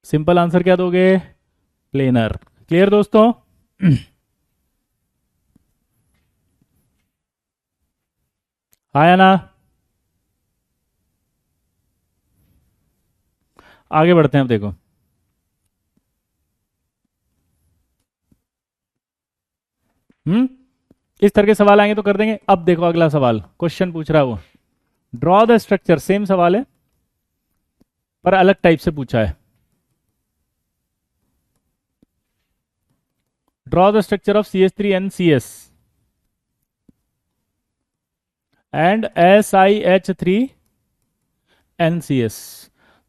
सिंपल आंसर क्या दोगे, प्लेनर। क्लियर दोस्तों? आया ना? आगे बढ़ते हैं, अब देखो। इस तरह के सवाल आएंगे तो कर देंगे। अब देखो अगला सवाल, क्वेश्चन पूछ रहा है वो, ड्रॉ द स्ट्रक्चर, सेम सवाल है पर अलग टाइप से पूछा है। Draw the structure of CH3NCS and SiH3NCS।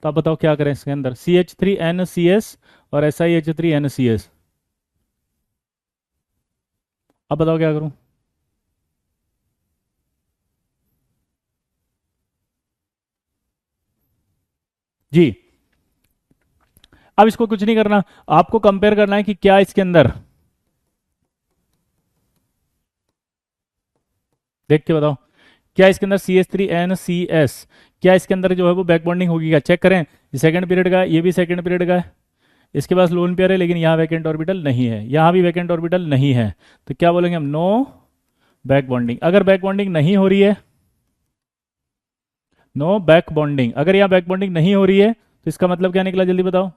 तो आप बताओ क्या करें इसके अंदर, CH3NCS और SiH3NCS। अब बताओ क्या करूं। जी, अब इसको कुछ नहीं करना, आपको कंपेयर करना है कि क्या इसके अंदर, देख के बताओ, क्या इसके अंदर CH3NCS, क्या इसके अंदर जो है वो बैक बॉन्डिंग होगी क्या, चेक करें। ये सेकंड पीरियड का है, ये भी सेकंड पीरियड का है, इसके पास लोन पेयर है लेकिन यहाँ वैकेंट ऑर्बिटल नहीं है, यहाँ भी वैकेंट ऑर्बिटल नहीं है। तो क्या बोलेंगे हम, नो बैक बॉन्डिंग। अगर बैक बॉन्डिंग नहीं हो रही है, नो बैक बॉन्डिंग, अगर यहाँ बैक बॉन्डिंग नहीं हो रही है तो इसका मतलब क्या निकला, जल्दी बताओ।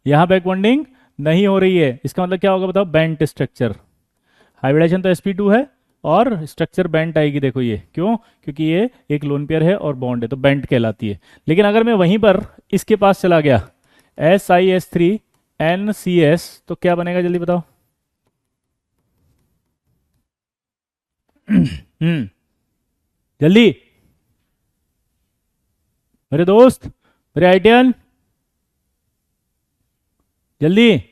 यहाँ बैक बॉन्डिंग नहीं हो रही है, इसका मतलब क्या होगा बताओ, बेंट स्ट्रक्चर। हाइब्रिडाइजेशन तो sp2 है और स्ट्रक्चर बेंट आएगी, देखो ये क्यों, क्योंकि ये एक लोन पेयर है और बॉन्ड है तो बेंट कहलाती है। लेकिन अगर मैं वहीं पर इसके पास चला गया SiS3NCS तो क्या बनेगा, जल्दी बताओ। जल्दी मेरे दोस्त, मेरे आईटीएन, जल्दी।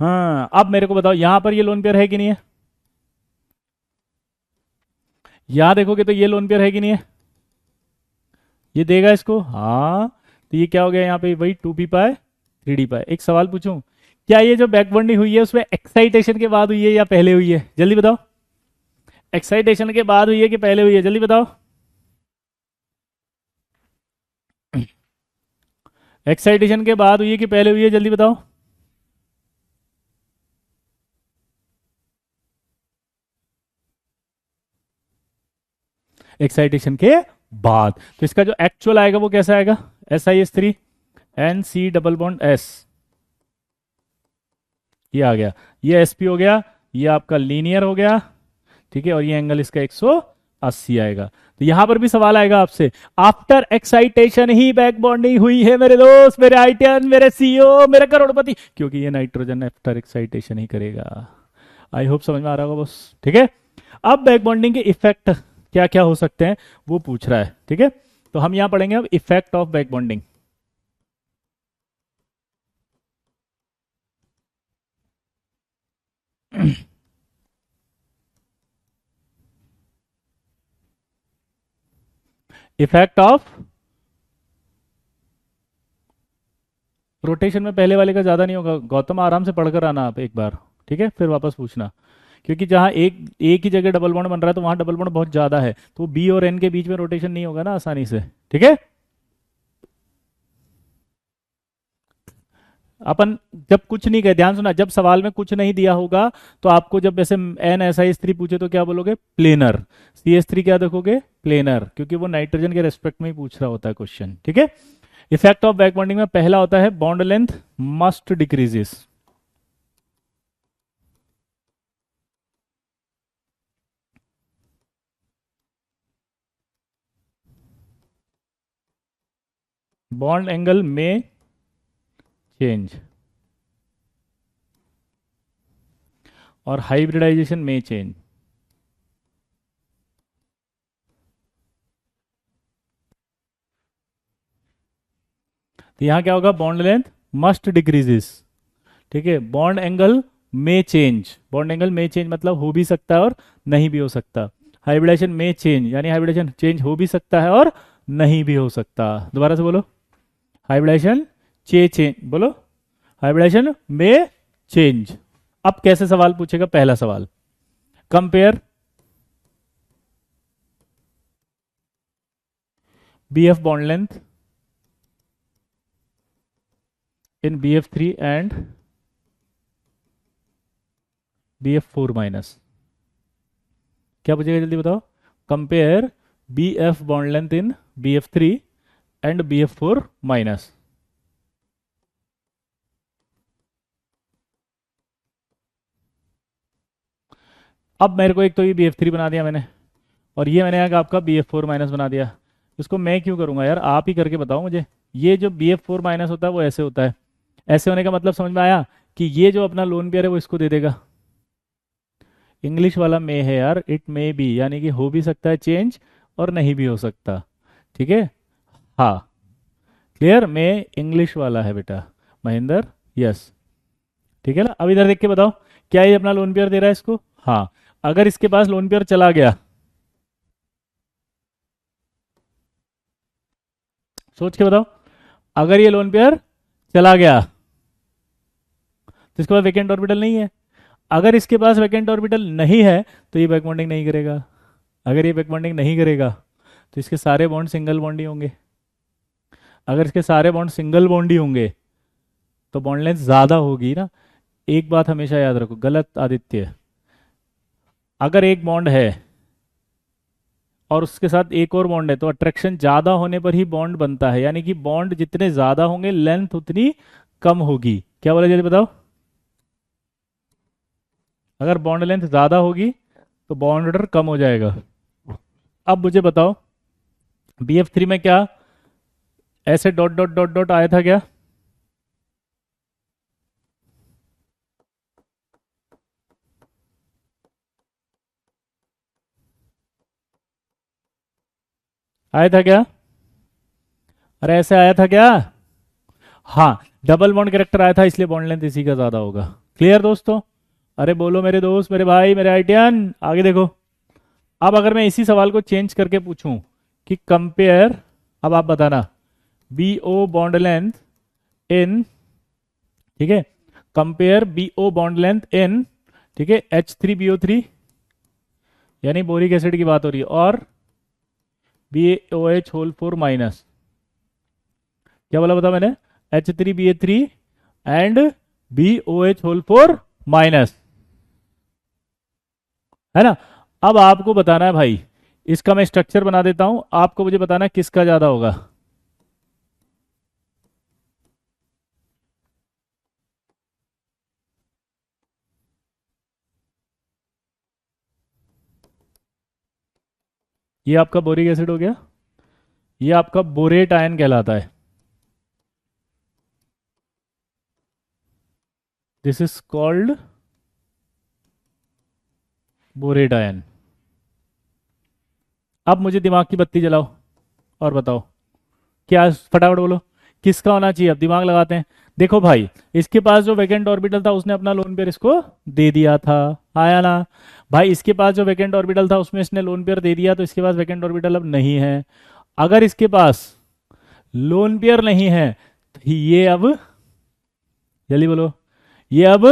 हाँ अब मेरे को बताओ, यहां पर ये लोन पेयर है कि नहीं है, यहां देखोगे तो ये लोन पेयर है कि नहीं है, ये देगा इसको, हाँ। तो ये क्या हो गया यहाँ पे, वही 2p पाई 3d पाई। एक सवाल पूछूं, क्या ये जो बैक बॉन्डिंग हुई है उसमें एक्साइटेशन के बाद हुई है या पहले हुई है, जल्दी बताओ। एक्साइटेशन के बाद हुई है कि पहले हुई है, जल्दी बताओ। एक्साइटेशन के बाद हुई है कि पहले हुई है, जल्दी बताओ। एक्साइटेशन के बाद, तो इसका जो एक्चुअल आएगा वो कैसा आएगा, SiS3NC डबल बॉन्ड S, ये आ गया, ये sp हो गया, ये आपका लीनियर हो गया, ठीक है, और ये एंगल इसका 180 आएगा। तो यहां पर भी सवाल आएगा आपसे, आफ्टर एक्साइटेशन ही बैक बॉन्डिंग हुई है मेरे दोस्त, मेरे आईटीएन, मेरे सीईओ, मेरे करोड़पति, क्योंकि ये नाइट्रोजन आफ्टर एक्साइटेशन ही करेगा। आई होप समझ में आ रहा होगा बस, ठीक है। अब बैक बॉन्डिंग के इफेक्ट क्या क्या हो सकते हैं वो पूछ रहा है, ठीक है। तो हम यहां पढ़ेंगे अब effect of back bonding. Effect of rotation में पहले वाले का ज्यादा नहीं होगा, गौतम आराम से पढ़कर आना आप एक बार, ठीक है, फिर वापस पूछना। क्योंकि जहां एक एक ही जगह डबल बॉन्ड बन रहा है तो वहां डबल बॉन्ड बहुत ज्यादा है, तो बी और एन के बीच में रोटेशन नहीं होगा ना आसानी से, ठीक है। अपन जब कुछ नहीं कहे, ध्यान सुना, जब सवाल में कुछ नहीं दिया होगा तो आपको जब ऐसे NSiS3 पूछे तो क्या बोलोगे, प्लेनर। CS3 क्या देखोगे, प्लेनर, क्योंकि वो नाइट्रोजन के रेस्पेक्ट में ही पूछ रहा होता है क्वेश्चन, ठीक है। इफेक्ट ऑफ बैक बॉन्डिंग में पहला होता है bond length must decreases. Bond angle में चेंज और हाइब्रिडाइजेशन में चेंज। तो यहां क्या होगा, बॉन्ड लेंथ मस्ट डिक्रीजेस, ठीक है। बॉन्ड एंगल में चेंज, बॉन्ड एंगल में चेंज मतलब हो भी सकता है और नहीं भी हो सकता। हाइब्रिडेशन में चेंज यानी हाइब्रिडेशन चेंज हो भी सकता है और नहीं भी हो सकता। दोबारा से बोलो, हाइब्रिडेशन चेंज बोलो, हाइब्रिडेशन में चेंज। अब कैसे सवाल पूछेगा, पहला सवाल, compare BF bond length in BF3 and BF4-। क्या पूछेगा जल्दी बताओ, compare BF bond length in BF3 and BF4-। अब मेरे को एक तो ये BF3 बना दिया मैंने, और ये मैंने आपका BF4- बना दिया। इसको मैं क्यों करूंगा यार, आप ही करके बताओ मुझे। ये जो BF4- होता है वो ऐसे होता है, ऐसे होने का मतलब समझ में आया कि ये जो अपना लोन पेयर है वो इसको दे देगा। इंग्लिश वाला में है यार, इट मे बी यानी कि हो भी सकता है चेंज और नहीं भी हो सकता, ठीक है। हाँ क्लियर, में इंग्लिश वाला है बेटा महेंद्र, यस, ठीक है ना। अब इधर देख के बताओ, क्या ये अपना लोन पेयर दे रहा है इसको, हाँ। अगर इसके पास लोन पेयर चला गया, सोच के बताओ, अगर ये लोन पेयर चला गया तो इसके पास वैकेंट ऑर्बिटल नहीं है। अगर इसके पास वैकेंट ऑर्बिटल नहीं है तो ये बैक बॉन्डिंग नहीं करेगा। अगर ये बैक बॉन्डिंग नहीं करेगा तो इसके सारे बॉन्ड सिंगल बॉन्ड ही होंगे। अगर इसके सारे बॉन्ड सिंगल बॉन्ड ही होंगे तो बॉन्ड लेंथ ज्यादा होगी ना। एक बात हमेशा याद रखो, गलत आदित्य, अगर एक बॉन्ड है और उसके साथ एक और बॉन्ड है, तो अट्रैक्शन ज्यादा होने पर ही बॉन्ड बनता है, यानी कि बॉन्ड जितने ज्यादा होंगे लेंथ उतनी कम होगी। क्या बोला, जल्दी बताओ। अगर बॉन्ड लेंथ ज्यादा होगी तो बॉन्ड ऑर्डर कम हो जाएगा। अब मुझे बताओ, BF3 में क्या ऐसे डॉट डॉट डॉट डॉट आया था क्या? आया था क्या? अरे ऐसे आया था क्या? हाँ, डबल बॉन्ड कैरेक्टर आया था, इसलिए बॉन्ड लेंथ इसी का ज्यादा होगा। क्लियर दोस्तों? अरे बोलो मेरे दोस्त, मेरे भाई, मेरे आईटियन, आगे देखो। अब अगर मैं इसी सवाल को चेंज करके पूछूं कि कंपेयर, अब आप बताना, BO बॉन्ड लेंथ इन, ठीक है, compare BO bond length in, ठीक है, H3BO3, यानी बोरिक एसिड की बात हो रही है, और BaOH होल 4 माइनस, क्या बोला बता मैंने, H3BA3 and BOH whole 4 minus, है ना? अब आपको बताना है भाई, इसका मैं स्ट्रक्चर बना देता हूं, आपको मुझे बताना है किसका ज्यादा होगा। ये आपका बोरिक एसिड हो गया, ये आपका बोरेट आयन कहलाता है, this is called borate ion. अब मुझे दिमाग की बत्ती जलाओ और बताओ, क्या, फटाफट बोलो, किसका होना चाहिए? अब दिमाग लगाते हैं। देखो भाई, इसके पास जो वैकेंट ऑर्बिटल था उसने अपना लोन पेयर इसको दे दिया था, आया ना? भाई इसके पास जो वैकेंट ऑर्बिटल था उसमें इसने लोन पेयर दे दिया, तो इसके पास वैकेंट ऑर्बिटल अब नहीं है। अगर इसके पास लोन पेयर नहीं है तो ये अब, जल्दी बोलो, ये अब,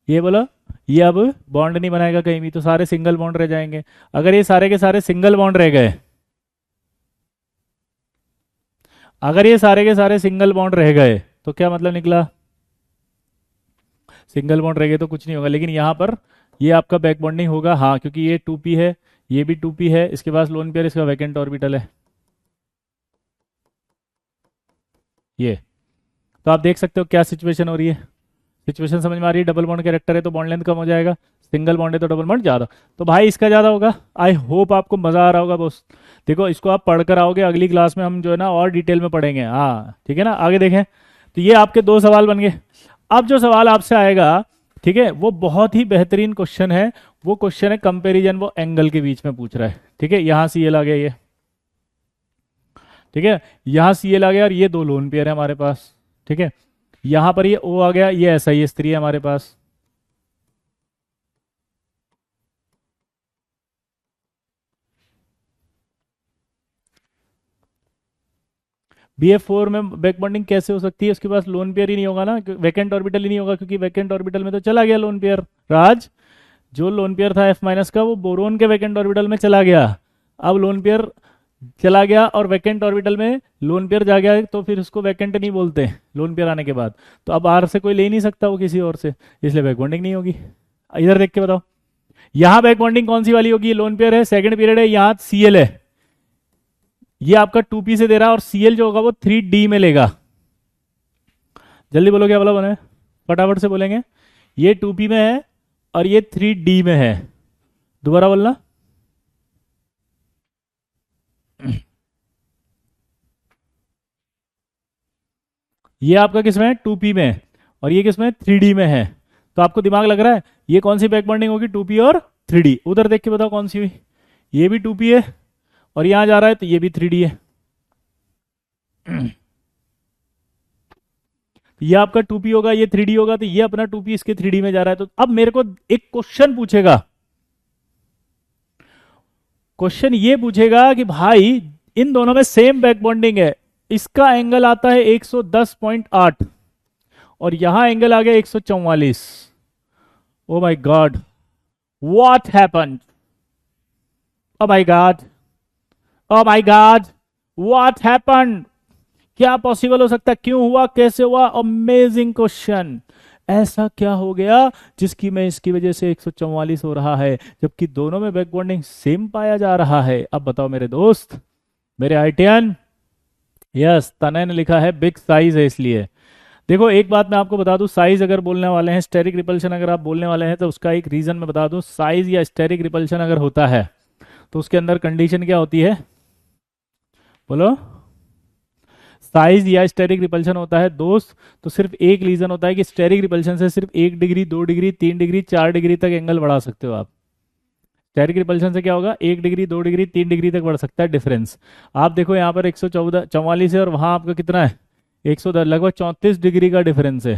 ये बोलो, ये अब बॉन्ड नहीं बनाएगा कहीं भी, तो सारे सिंगल बॉन्ड रह जाएंगे। अगर ये सारे के सारे सिंगल बॉन्ड रह गए, अगर ये सारे के सारे सिंगल बॉन्ड रह गए तो क्या मतलब निकला? सिंगल बॉन्ड रह गए तो कुछ नहीं होगा, लेकिन यहां पर ये आपका बैक बॉन्डिंग होगा, हाँ, क्योंकि ये 2p है, ये भी 2p है, इसके पास लोन पेयर, इसका वैकेंट ऑर्बिटल है ये। तो आप देख सकते हो क्या सिचुएशन हो रही है। सिचुएशन समझ में आ रही है? डबल बॉन्ड कैरेक्टर है तो बॉन्ड लेंथ कम हो जाएगा, सिंगल बॉन्ड है तो डबल बॉन्ड ज्यादा। तो भाई इसका ज्यादा होगा। आई होप आपको मजा आ रहा होगा बॉस। देखो इसको आप पढ़कर आओगे, अगली क्लास में हम जो है ना और डिटेल में पढ़ेंगे, हाँ ठीक है ना? आगे देखें, तो ये आपके दो सवाल बन गए। अब जो सवाल आपसे आएगा, ठीक है, वो बहुत ही बेहतरीन क्वेश्चन है। वो क्वेश्चन है कंपैरिजन, वो एंगल के बीच में पूछ रहा है, ठीक है। यहां CL आ गया ये, ठीक है, यहां CL आ गया और ये दो लोन पेयर है हमारे पास, ठीक है। यहां पर ये O आ गया, ये SiS3 है हमारे पास। BF4 में बैक बॉन्डिंग कैसे हो सकती है? उसके पास लोन पेयर ही नहीं होगा ना, वैकेंट ऑर्बिटल ही नहीं होगा, क्योंकि वैकेंट ऑर्बिटल में तो चला गया लोन पेयर। राज, जो लोन पेयर था F माइनस का वो बोरोन के वैकेंट ऑर्बिटल में चला गया। अब लोन पेयर चला गया और वैकेंट ऑर्बिटल में लोन पेयर जा गया, तो फिर उसको वैकेंट नहीं बोलते लोन पेयर आने के बाद। तो अब R से कोई ले ही नहीं सकता वो किसी और से, इसलिए बैक बॉन्डिंग नहीं होगी। इधर देख के बताओ, यहां बैक बॉन्डिंग कौन सी वाली होगी? लोन पेयर है, सेकंड पीरियड है, यहां CL है, ये आपका 2p से दे रहा है, और CL जो होगा वो 3d में लेगा। जल्दी बोलो क्या बोला मैंने, फटाफट से बोलेंगे। ये 2p में है और ये 3d में है, दोबारा बोलना। ये आपका किसमें है? 2p में, और ये किसमें? 3d में है। तो आपको दिमाग लग रहा है ये कौन सी बैक बॉन्डिंग होगी? 2p और 3d। उधर देख के बताओ कौन सी हुई। ये भी 2p है और यहां जा रहा है तो ये भी 3d है। ये आपका 2p होगा, ये 3d होगा, तो ये अपना 2p इसके 3d में जा रहा है। तो अब मेरे को एक क्वेश्चन पूछेगा, क्वेश्चन ये पूछेगा कि भाई इन दोनों में सेम बैक बॉन्डिंग है, इसका एंगल आता है 110.8 और यहां एंगल आ गया 144। ओ my God, what happened? O my God, O my God, what happened? क्या पॉसिबल हो सकता है? क्यों हुआ? कैसे हुआ? अमेजिंग क्वेश्चन, ऐसा क्या हो गया जिसकी में इसकी वजह से 144 हो रहा है, जबकि दोनों में बैक बॉन्डिंग सेम पाया जा रहा है। अब बताओ मेरे दोस्त, मेरे आईटीएन। यस, तनय ने लिखा है बिग साइज है इसलिए। देखो एक बात मैं आपको बता दूं, साइज अगर बोलने वाले हैं, स्टेरिक रिपल्शन अगर आप बोलने वाले हैं, तो उसका एक रीजन मैं बता दूं। साइज या स्टेरिक रिपल्शन अगर होता है तो उसके अंदर कंडीशन क्या होती है, बोलो। साइज या स्टेरिक रिपल्शन होता है दोस्त, तो सिर्फ एक रीजन होता है कि स्टेरिक रिपल्शन से सिर्फ 1 डिग्री, 2 डिग्री, 3 डिग्री, 4 डिग्री तक एंगल बढ़ा सकते हो आप। स्टेरिक रिपल्शन से क्या होगा, 1 डिग्री, 2 डिग्री, 3 डिग्री तक बढ़ सकता है डिफरेंस। आप देखो यहाँ पर 144 है और वहां आपका कितना है, 110, लगभग 34 डिग्री का डिफरेंस है।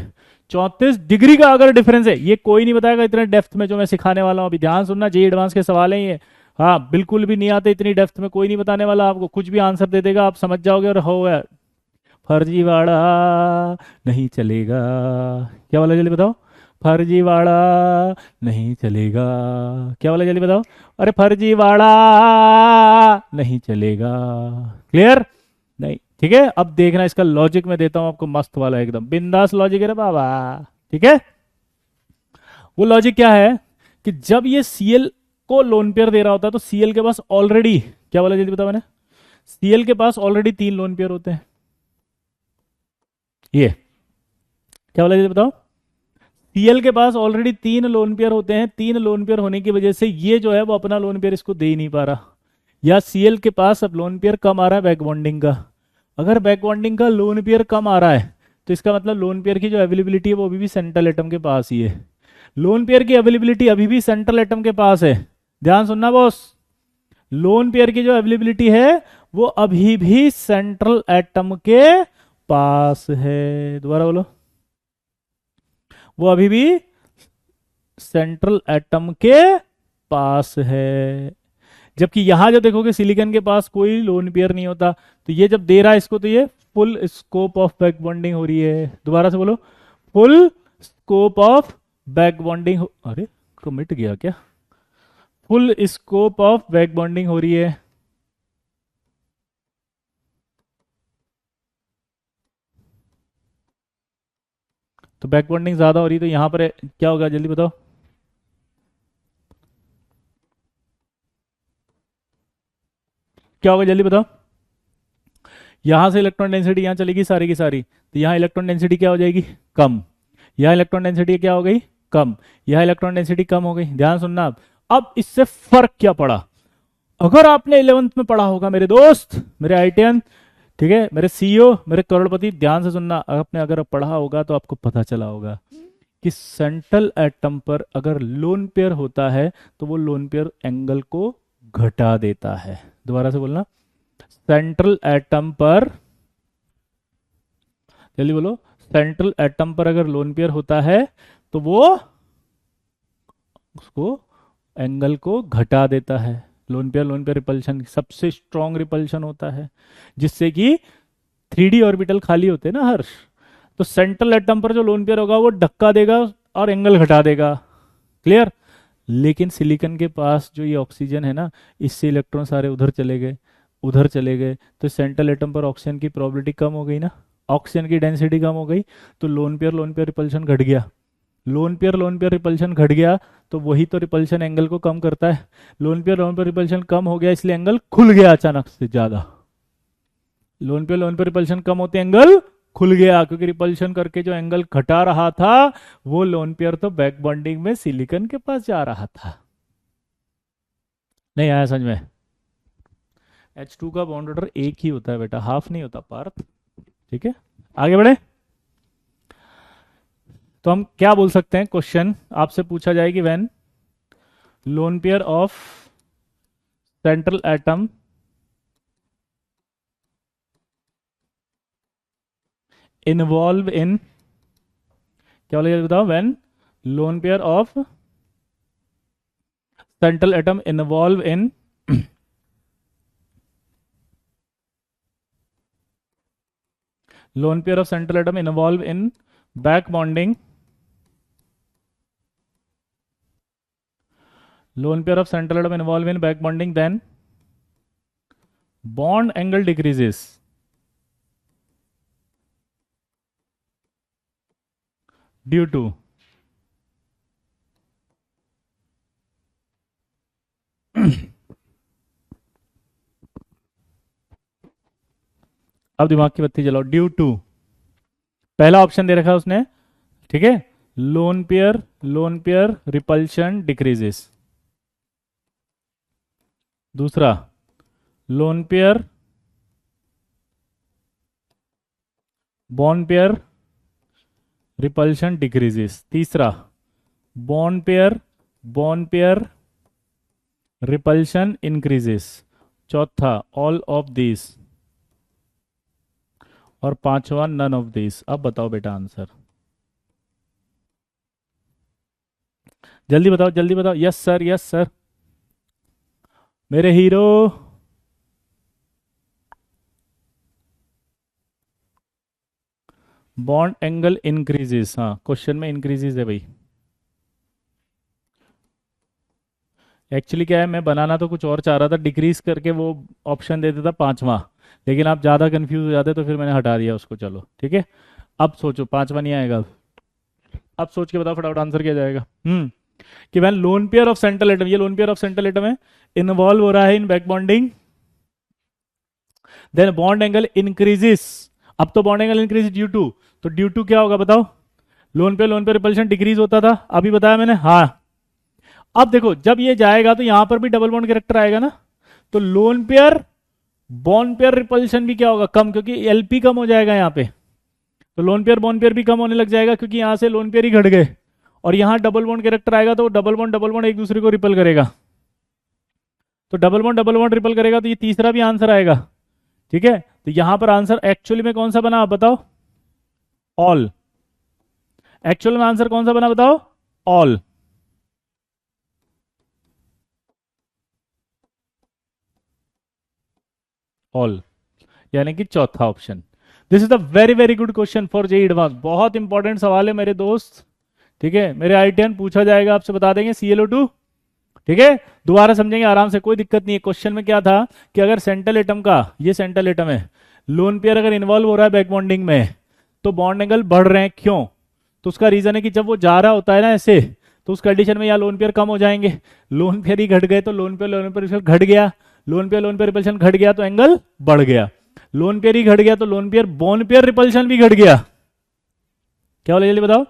34 डिग्री का अगर डिफरेंस है, ये कोई नहीं बताएगा इतने डेप्थ में जो मैं सिखाने वाला हूँ। अभी ध्यान सुनना, जेई एडवांस के सवाल है ये। हाँ, बिल्कुल भी नहीं आते इतनी डेप्थ में, कोई नहीं बताने वाला आपको, कुछ भी आंसर दे देगा, आप समझ जाओगे और हो गया। फर्जीवाड़ा नहीं चलेगा। क्या बोला जल्दी बताओ, फर्जीवाड़ा नहीं चलेगा। क्या बोला जल्दी बताओ, अरे फर्जीवाड़ा नहीं चलेगा। क्लियर? नहीं, ठीक है। अब देखना इसका लॉजिक मैं देता हूं आपको, मस्त वाला एकदम बिंदास लॉजिक है रे बाबा। ठीक है, वो लॉजिक क्या है कि जब ये सीएल को लोन पेयर दे रहा होता है तो सीएल के पास ऑलरेडी, क्या बोला जल्दी बताओ मैंने, सीएल के पास ऑलरेडी 3 लोन पेयर होते हैं। ये क्या बोला जल्दी बताओ, सीएल के पास ऑलरेडी 3 लोन पेयर होते हैं। 3 लोन पेयर होने की वजह से ये जो है वो अपना लोन पेयर इसको दे ही नहीं पा रहा, या सीएल के पास अब लोन पेयर कम आ रहा है बैक बॉन्डिंग का। अगर बैक बॉन्डिंग का लोन पेयर कम आ रहा है तो इसका मतलब लोन पेयर की जो अवेलेबिलिटी है वो अभी भी सेंट्रल एटम के पास ही है। लोन पेयर की अवेलेबिलिटी अभी भी सेंट्रल एटम के पास है। ध्यान सुनना बॉस, लोन पेयर की जो अवेलेबिलिटी है वो अभी भी सेंट्रल एटम के पास है। दोबारा बोलो, वो अभी भी सेंट्रल एटम के पास है। जबकि यहां जब देखोगे सिलिकॉन के पास कोई लोन पेयर नहीं होता, तो ये जब दे रहा है इसको तो ये full scope of back bonding हो रही है। दोबारा से बोलो, full scope of back bonding अरे कमिट गया क्या, full scope of back bonding हो रही है। तो बैक बॉन्डिंग ज्यादा हो रही है तो यहां पर क्या होगा जल्दी बताओ, क्या होगा जल्दी बताओ। यहां से इलेक्ट्रॉन डेंसिटी यहां चलेगी सारी की सारी, तो यहां इलेक्ट्रॉन डेंसिटी क्या हो जाएगी, कम। यहां इलेक्ट्रॉन डेंसिटी क्या हो गई, कम। यहां इलेक्ट्रॉन डेंसिटी कम हो गई। ध्यान सुनना, अब इससे फर्क क्या पड़ा, अगर आपने 11th में पढ़ा होगा मेरे दोस्त, मेरे आईटीएन, ठीक है, मेरे सीईओ, मेरे करोड़पति, ध्यान से सुनना, आपने अगर पढ़ा होगा तो आपको पता चला होगा कि सेंट्रल एटम पर अगर लोन पेयर होता है तो वो लोन पेयर एंगल को घटा देता है। दोबारा से बोलना, सेंट्रल एटम पर, जल्दी बोलो, सेंट्रल एटम पर अगर लोन पेयर होता है तो वो उसको एंगल को घटा देता है। लोन पेयर रिपल्शन सबसे स्ट्रॉन्ग रिपल्शन होता है, जिससे कि 3D ऑर्बिटल खाली होते हैं ना हर्ष, तो सेंट्रल एटम पर जो लोन पेयर होगा वो धक्का देगा और एंगल घटा देगा। क्लियर? लेकिन सिलिकॉन के पास जो ये ऑक्सीजन है ना, इससे इलेक्ट्रॉन सारे उधर चले गए, उधर चले गए, तो सेंट्रल एटम पर ऑक्सीजन की प्रोबेबिलिटी कम हो गई ना, ऑक्सीजन की डेंसिटी कम हो गई, तो लोन पेयर रिपल्शन घट गया। लोन पेयर रिपल्शन घट गया तो वही तो रिपल्शन एंगल को कम करता है। लोन पेयर रिपल्शन कम हो गया इसलिए एंगल खुल गया अचानक से ज्यादा। लोन पेयर रिपल्शन कम होते एंगल खुल गया, क्योंकि रिपल्शन करके जो एंगल घटा रहा था वो लोन पेयर तो बैक बॉन्डिंग में सिलिकॉन के पास जा रहा था। नहीं आया समझ में? H2 का बॉन्ड ऑर्डर एक ही होता है बेटा, हाफ नहीं होता पार्थ। ठीक है, आगे बढ़े। तो हम क्या बोल सकते हैं, क्वेश्चन आपसे पूछा जाए कि when loan pair of central atom involve in, क्या बोला ये बताओ, when loan pair of central atom involve in lone pair of central atom involve in back bonding, lone pair of central atom involve in back bonding, then bond angle decreases, due to. अब दिमाग की बत्ती जलाओ। Due to, पहला option दे रखा है उसने, ठीक है, लोन पेयर रिपल्शन डिक्रीजेस। दूसरा, lone pair bond pair repulsion decreases. तीसरा, बॉन्ड पेयर रिपल्शन इंक्रीजेस। चौथा, ऑल ऑफ दिस। और पांचवा, नन ऑफ दिस। अब बताओ बेटा आंसर, जल्दी बताओ जल्दी बताओ। यस सर, यस सर, मेरे हीरो। बॉन्ड एंगल इंक्रीजेस, हाँ क्वेश्चन में इंक्रीजेस है भाई। एक्चुअली क्या है, मैं बनाना तो कुछ और चाह रहा था, डिक्रीज करके वो ऑप्शन दे देता पांचवा, लेकिन आप ज़्यादा कंफ्यूज हो जाते तो फिर मैंने हटा दिया उसको। चलो ठीक है, अब सोचो, पांचवा नहीं आएगा। अब सोच के बताओ फटाफट आंसर क्या जाएगा। कि when lone pair of central atom, ये lone pair of central atom है, इन्वॉल्व हो रहा है in back bonding, then bond angle increases. अब तो bond angle increase due to, तो ड्यू टू क्या होगा बताओ। लोन पे रिपल्शन डिक्रीज होता था, अभी बताया मैंने, हाँ। अब देखो, जब ये जाएगा तो यहां पर भी डबल बॉन्ड कैरेक्टर आएगा ना, तो loan pair bond pair repulsion भी क्या होगा, कम, क्योंकि एलपी कम हो जाएगा यहाँ पे। तो लोन पेयर बॉन्ड पेयर भी कम होने लग जाएगा, क्योंकि यहां से लोन पेयर ही घट गए, और यहां डबल बॉन्ड कैरेक्टर आएगा, तो डबल बॉन्ड एक दूसरे को रिपल करेगा। तो डबल बॉन्ड रिपल करेगा, तो ये तीसरा भी आंसर आएगा। ठीक है, तो यहां पर आंसर एक्चुअली में कौन सा बना, आप बताओ। ऑल। एक्चुअल में आंसर कौन सा बना बताओ, ऑल। ऑल, यानी कि चौथा option. This is the very very good question for JEE advance, बहुत इंपॉर्टेंट सवाल है मेरे दोस्त। ठीक है, मेरे आईटीएन पूछा जाएगा, आपसे बता देंगे ClO2। ठीक है, दोबारा समझेंगे आराम से, कोई दिक्कत नहीं है। क्वेश्चन में क्या था कि अगर सेंट्रल एटम का, ये सेंट्रल एटम है, लोन पेयर अगर इन्वॉल्व हो रहा है बैक बॉन्डिंग में, तो बॉन्ड एंगल बढ़ रहे हैं, क्यों। तो उसका रीजन है कि जब वो जा रहा होता है ना ऐसे, तो उस कंडीशन में या लोन पेयर कम हो जाएंगे, लोन पेयर ही घट गए तो लोन पेयर घट गया, लोन पेयर रिपल्शन घट गया तो एंगल बढ़ गया, लोन पेयर ही घट गया तो loan pair bond pair repulsion भी घट गया। क्या बोले जल्दी बताओ,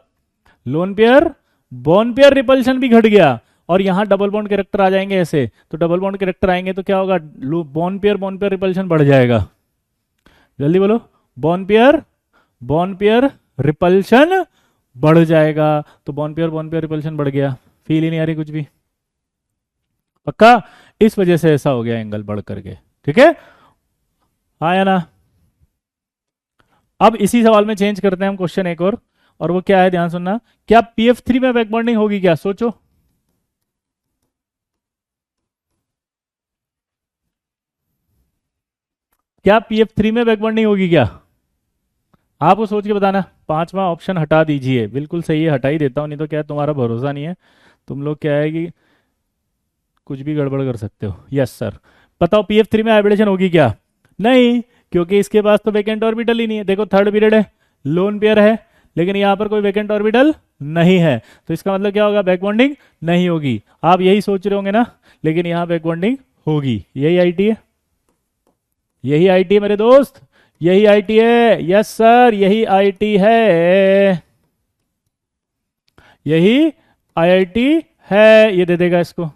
lone pair bond pair repulsion भी घट गया, और यहां डबल बॉन्ड कैरेक्टर आ जाएंगे ऐसे, तो डबल बॉन्ड कैरेक्टर आएंगे तो क्या होगा, बॉन्ड पेयर रिपल्शन बढ़ जाएगा। जल्दी बोलो, बॉन्ड पेयर रिपल्शन बढ़ जाएगा, तो बॉन्ड पेयर रिपल्शन बढ़ गया। फील ही नहीं आ रही कुछ भी, पक्का। इस वजह से ऐसा हो गया एंगल बढ़ करके, ठीक है, हाँ या ना। अब इसी सवाल में चेंज करते हैं हम क्वेश्चन एक और वो क्या है, ध्यान सुनना। क्या PF3 में बैक बॉन्डिंग होगी क्या, सोचो। क्या PF3 में बैक बॉन्डिंग होगी क्या, आपको सोच के बताना। पांचवा ऑप्शन हटा दीजिए, बिल्कुल सही है, हटा ही देता हूं, नहीं तो क्या है, तुम्हारा भरोसा नहीं है, तुम लोग क्या है कि कुछ भी गड़बड़ कर सकते हो। यस सर, बताओ PF3 में हाइब्रिडेशन होगी क्या। नहीं, क्योंकि इसके पास तो वेकेंट ऑर्बिटल ही नहीं है। देखो थर्ड पीरियड है, लोन पेयर है, लेकिन यहां पर कोई वेकेंट ऑर्बिटल नहीं है, तो इसका मतलब क्या होगा, बैक बॉन्डिंग नहीं होगी। आप यही सोच रहे होंगे ना, लेकिन यहां बैक बॉन्डिंग होगी। यही आईटी है, यही आईटी है मेरे दोस्त, यही आईटी है। यस सर, यही आईटी है, यही आईआईटी है। ये दे देगा इसको,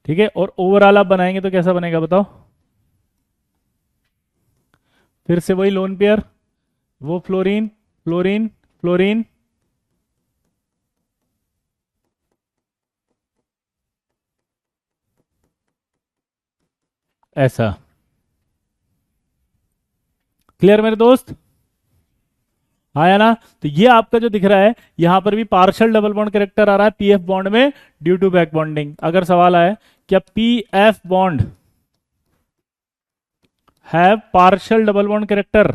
ठीक है। और ओवरऑल आप बनाएंगे तो कैसा बनेगा बताओ, फिर से वही लोन पेयर, वो फ्लोरीन फ्लोरीन फ्लोरीन, ऐसा। क्लियर मेरे दोस्त, आया ना। तो ये आपका जो दिख रहा है, यहां पर भी पार्शियल डबल बॉन्ड कैरेक्टर आ रहा है PF बॉन्ड में ड्यू टू बैक बॉन्डिंग। अगर सवाल आए क्या PF bond have partial double bond character,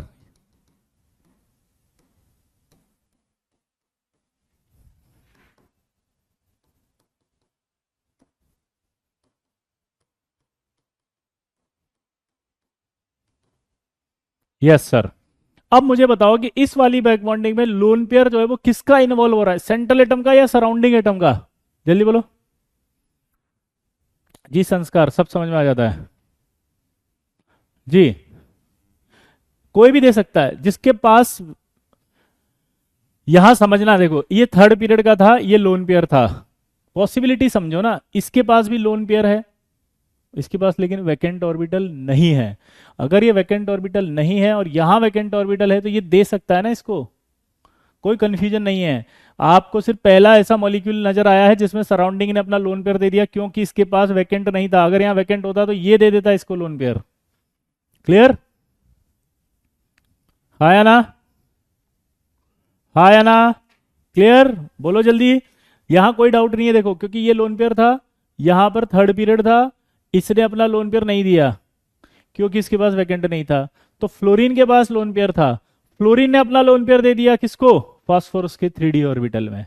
yes sir. अब मुझे बताओ कि इस वाली बैक बॉन्डिंग में लोन पेयर जो है वो किसका इन्वॉल्व हो रहा है, सेंट्रल एटम का या सराउंडिंग एटम का? जल्दी बोलो जी। संस्कार सब समझ में आ जाता है जी। कोई भी दे सकता है जिसके पास, यहां समझना देखो, ये थर्ड पीरियड का था, ये लोन पेयर था। पॉसिबिलिटी समझो ना, इसके पास भी लोन पेयर है, इसके पास लेकिन वैकेंट ऑर्बिटल नहीं है। अगर ये वैकेंट ऑर्बिटल नहीं है और यहां वैकेंट ऑर्बिटल है तो ये दे सकता है ना इसको, कोई कंफ्यूजन नहीं है। आपको सिर्फ पहला ऐसा मॉलिक्यूल नजर आया है जिसमें सराउंडिंग ने अपना लोन पेयर दे दिया, क्योंकि इसके पास वैकेंट नहीं था। अगर यहाँ वैकेंट होता तो ये दे देता इसको लोन पेयर। क्लियर? हाँ या ना? हाँ या ना? क्लियर? बोलो जल्दी। यहां कोई डाउट नहीं है देखो, क्योंकि ये लोन पेयर था, यहां पर थर्ड पीरियड था, इसने अपना लोन पेयर नहीं दिया क्योंकि इसके पास वैकेंट नहीं था। तो फ्लोरीन के पास लोन पेयर था, फ्लोरीन ने अपना लोन पेयर दे दिया किसको? फास्फोरस के 3D ऑर्बिटल में।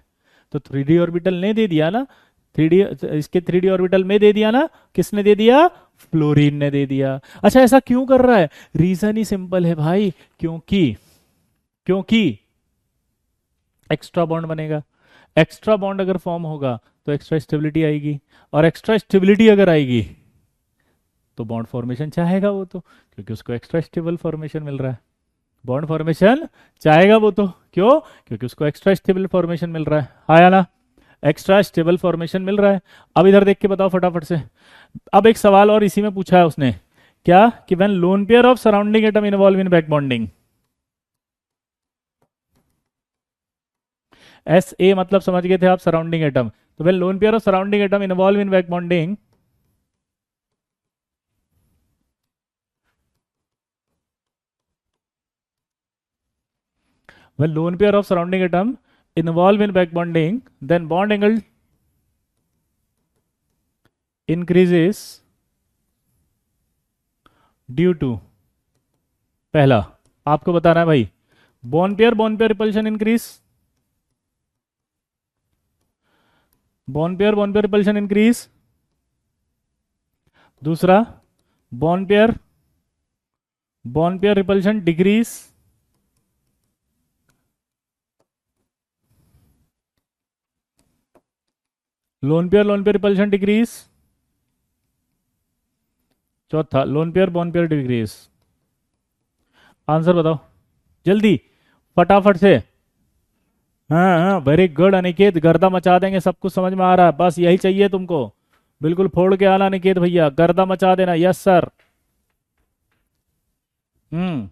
तो 3D ऑर्बिटल ने दे दिया ना, 3D, इसके 3D ऑर्बिटल में दे दिया ना, किसने दे दिया? फ्लोरीन ने दे दिया। अच्छा, ऐसा क्यों कर रहा है? रीजन ही सिंपल है भाई, क्योंकि क्योंकि एक्स्ट्रा बॉन्ड बनेगा। एक्स्ट्रा बॉन्ड अगर फॉर्म होगा तो एक्स्ट्रा स्टेबिलिटी आएगी, और एक्स्ट्रा स्टेबिलिटी अगर आएगी तो बॉन्ड फॉर्मेशन चाहेगा वो तो, क्योंकि उसको एक्स्ट्रा स्टेबल फॉर्मेशन मिल रहा है। बॉन्ड फॉर्मेशन चाहेगा वो तो, क्यों? क्योंकि उसको एक्स्ट्रा स्टेबल फॉर्मेशन मिल रहा है। आया ना? एक्स्ट्रा स्टेबल फॉर्मेशन मिल रहा है। अब इधर देख के बताओ फटाफट से। अब एक सवाल और इसी में पूछा है उसने, क्या? कि when loan pair of surrounding atom involve in back bonding. S A मतलब समझ गए थे आप, सराउंडिंग एटम। तो when loan pair of surrounding atom involve in back bonding, when lone pair of surrounding atom involve in back bonding, then bond angle increases due to, पहला आपको बताना है भाई, bond pair repulsion increase, bond pair repulsion increase. दूसरा, bond pair repulsion decrease. Lone pair repulsion decrease. चौथा, lone pair bond pair decrease. Answer बताओ जल्दी, फटाफट से। हाँ हाँ, वेरी गुड अनिकेत, गर्दा मचा देंगे, सब कुछ समझ में आ रहा है, बस यही चाहिए तुमको। बिल्कुल फोड़ के आना अनिकेत भैया, गर्दा मचा देना। Yes sir. हम्म।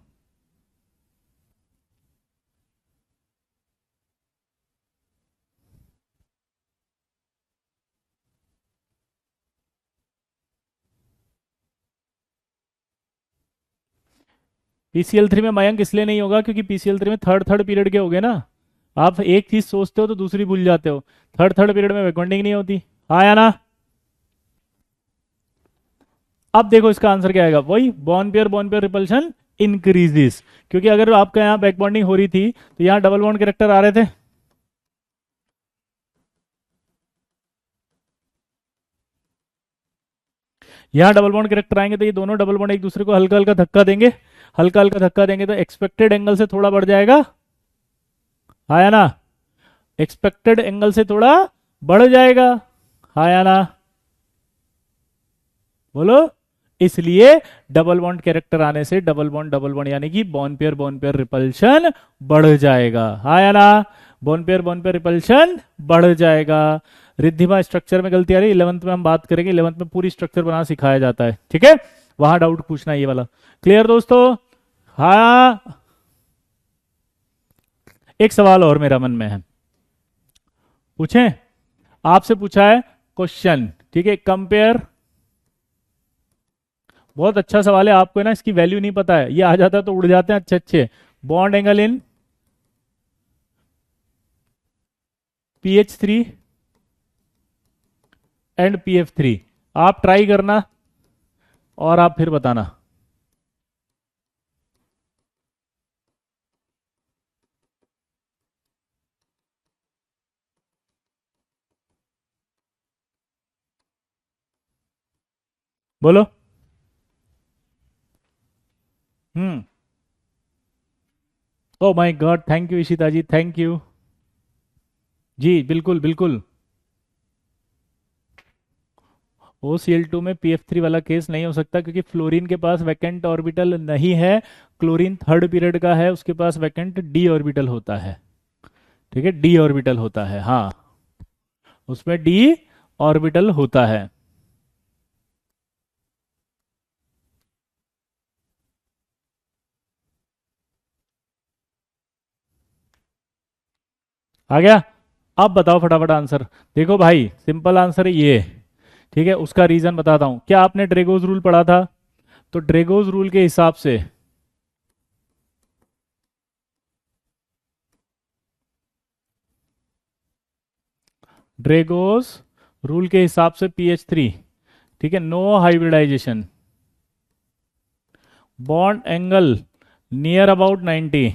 पीसीएल 3 में मयंक इसलिए नहीं होगा क्योंकि पीसीएल 3 में थर्ड थर्ड पीरियड के हो गए ना। आप एक चीज सोचते हो तो दूसरी भूल जाते हो। थर्ड थर्ड पीरियड में बॉन्डिंग नहीं होती। हाँ या ना? अब देखो इसका आंसर क्या आएगा, वही बॉन्ड पेयर रिपल्शन इंक्रीजेस। क्योंकि अगर आपका यहाँ बैक बॉन्डिंग हो रही थी तो यहाँ डबल बॉन्ड कैरेक्टर आ रहे थे। यहाँ डबल बॉन्ड कैरेक्टर आएंगे तो ये दोनों डबल बॉन्ड एक दूसरे को हल्का हल्का धक्का देंगे, हल्का हल्का धक्का देंगे तो एक्सपेक्टेड एंगल से थोड़ा बढ़ जाएगा। हाँ या ना? एक्सपेक्टेड एंगल से थोड़ा बढ़ जाएगा। हाँ या ना? बोलो। इसलिए डबल बॉन्ड कैरेक्टर आने से डबल बॉन्ड यानी कि बॉन्ड पेयर रिपल्शन बढ़ जाएगा। हाँ या ना? बॉन्ड पेयर रिपल्शन बढ़ जाएगा। रिद्धिमा स्ट्रक्चर में गलती आ रही है, 11th में हम बात करेंगे, 11th में पूरी स्ट्रक्चर बनाना सिखाया जाता है, ठीक है? वहां डाउट पूछना ये वाला। क्लियर दोस्तों? हाँ। एक सवाल और मेरा मन में है, पूछें? आपसे पूछा है क्वेश्चन, ठीक है? कंपेयर, बहुत अच्छा सवाल है, आपको है ना इसकी वैल्यू नहीं पता है, ये आ जाता है तो उड़ जाते हैं अच्छे अच्छे। Bond angle in PH3 and PF3, आप ट्राई करना और आप फिर बताना। बोलो। हम्म। Oh my god, thank you Ishita ji, thank you. जी बिल्कुल बिल्कुल। OCl2 में PF3 वाला केस नहीं हो सकता क्योंकि फ्लोरीन के पास वैकेंट ऑर्बिटल नहीं है। क्लोरीन थर्ड पीरियड का है, उसके पास वैकेंट डी ऑर्बिटल होता है। ठीक है, डी ऑर्बिटल होता है, हाँ। उसमें डी ऑर्बिटल होता है। आ गया? अब बताओ फटाफट आंसर। देखो भाई, सिंपल आंसर है ये। ठीक है, उसका रीजन बताता हूं। क्या आपने ड्रेगोज रूल पढ़ा था? तो ड्रेगोज रूल के हिसाब से, ड्रेगोज रूल के हिसाब से PH3, ठीक है, no hybridisation, bond angle near about 90।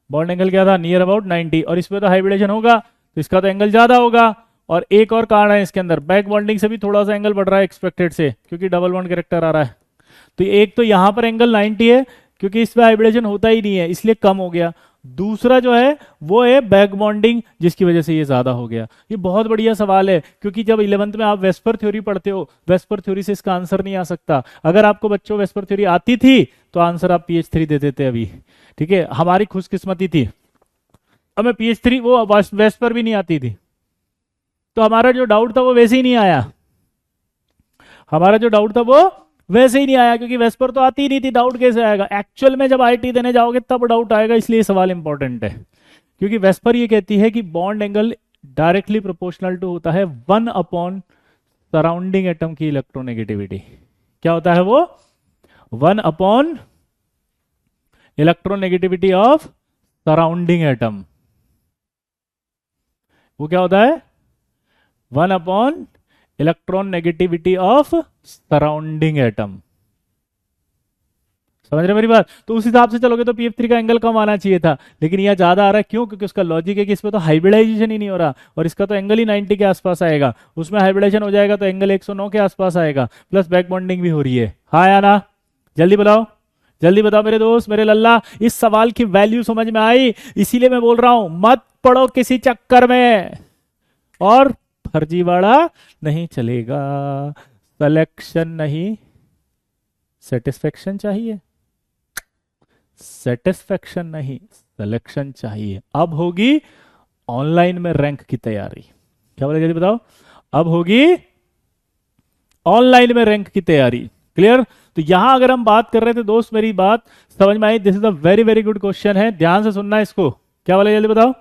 Bond angle क्या था? Near about 90। और इसमें तो हाइब्रिडेशन होगा तो इसका तो एंगल ज्यादा होगा। और एक और कारण है इसके अंदर, बैक बॉन्डिंग से भी थोड़ा सा एंगल बढ़ रहा है एक्सपेक्टेड से, क्योंकि डबल बॉन्ड कैरेक्टर आ रहा है। तो एक तो यहां पर एंगल 90 है, क्योंकि इसमें हाइब्रिडेशन होता ही नहीं है, इसलिए कम हो गया। दूसरा जो है वो है बैक बॉन्डिंग, जिसकी वजह से ये ज्यादा हो गया। ये बहुत बढ़िया सवाल है, क्योंकि जब 11th में आप वेस्पर थ्योरी पढ़ते हो, वेस्पर थ्योरी से इसका आंसर नहीं आ सकता। अगर आपको बच्चों वेस्पर थ्योरी आती थी तो आंसर आप PH3 दे देते अभी। ठीक है, हमारी खुशकिस्मती थी, हमें PH3 वो वेस्पर भी नहीं आती थी, तो हमारा जो डाउट था वो वैसे ही नहीं आया। हमारा जो डाउट था वो वैसे ही नहीं आया, क्योंकि वेस्पर तो आती ही नहीं थी, डाउट कैसे आएगा? एक्चुअल में जब आईटी देने जाओगे तब डाउट आएगा, इसलिए सवाल इंपॉर्टेंट है। क्योंकि वेस्पर ये कहती है कि bond angle directly proportional to होता है 1 अपॉन सराउंडिंग एटम की इलेक्ट्रोनेगेटिविटी। क्या होता है वो? 1 upon electronegativity of surrounding atom. वो क्या होता है? 1 upon electron negativity of surrounding atom. समझ रहे मेरी बात? तो उस हिसाब से चलोगे तो PF3 का एंगल कम आना चाहिए था, लेकिन यह ज्यादा आ रहा है। क्यों? क्योंकि उसका लॉजिक है कि इसमें तो हाइब्रिडाइजेशन ही नहीं हो रहा, और इसका तो एंगल ही 90 के आसपास आएगा। उसमें हाइब्रिडाइजेशन हो जाएगा तो एंगल 109 के आसपास आएगा, प्लस बैक बॉन्डिंग भी हो रही है। हाँ या ना? जल्दी बताओ, जल्दी बताओ मेरे दोस्त, मेरे लल्ला। इस सवाल की वैल्यू समझ में आई? इसीलिए मैं बोल रहा हूं, मत पढ़ो किसी चक्कर में, और फर्जीवाड़ा नहीं चलेगा। सिलेक्शन नहीं, सेटिस्फेक्शन चाहिए। सेटिस्फेक्शन नहीं, सिलेक्शन चाहिए। अब होगी ऑनलाइन में रैंक की तैयारी। क्या बोले, जल्दी बताओ। अब होगी ऑनलाइन में रैंक की तैयारी। क्लियर? तो यहां अगर हम बात कर रहे थे दोस्त, मेरी बात समझ में आई? This is a very very good question है, ध्यान से सुनना इसको। क्या बोले, जल्दी बताओ।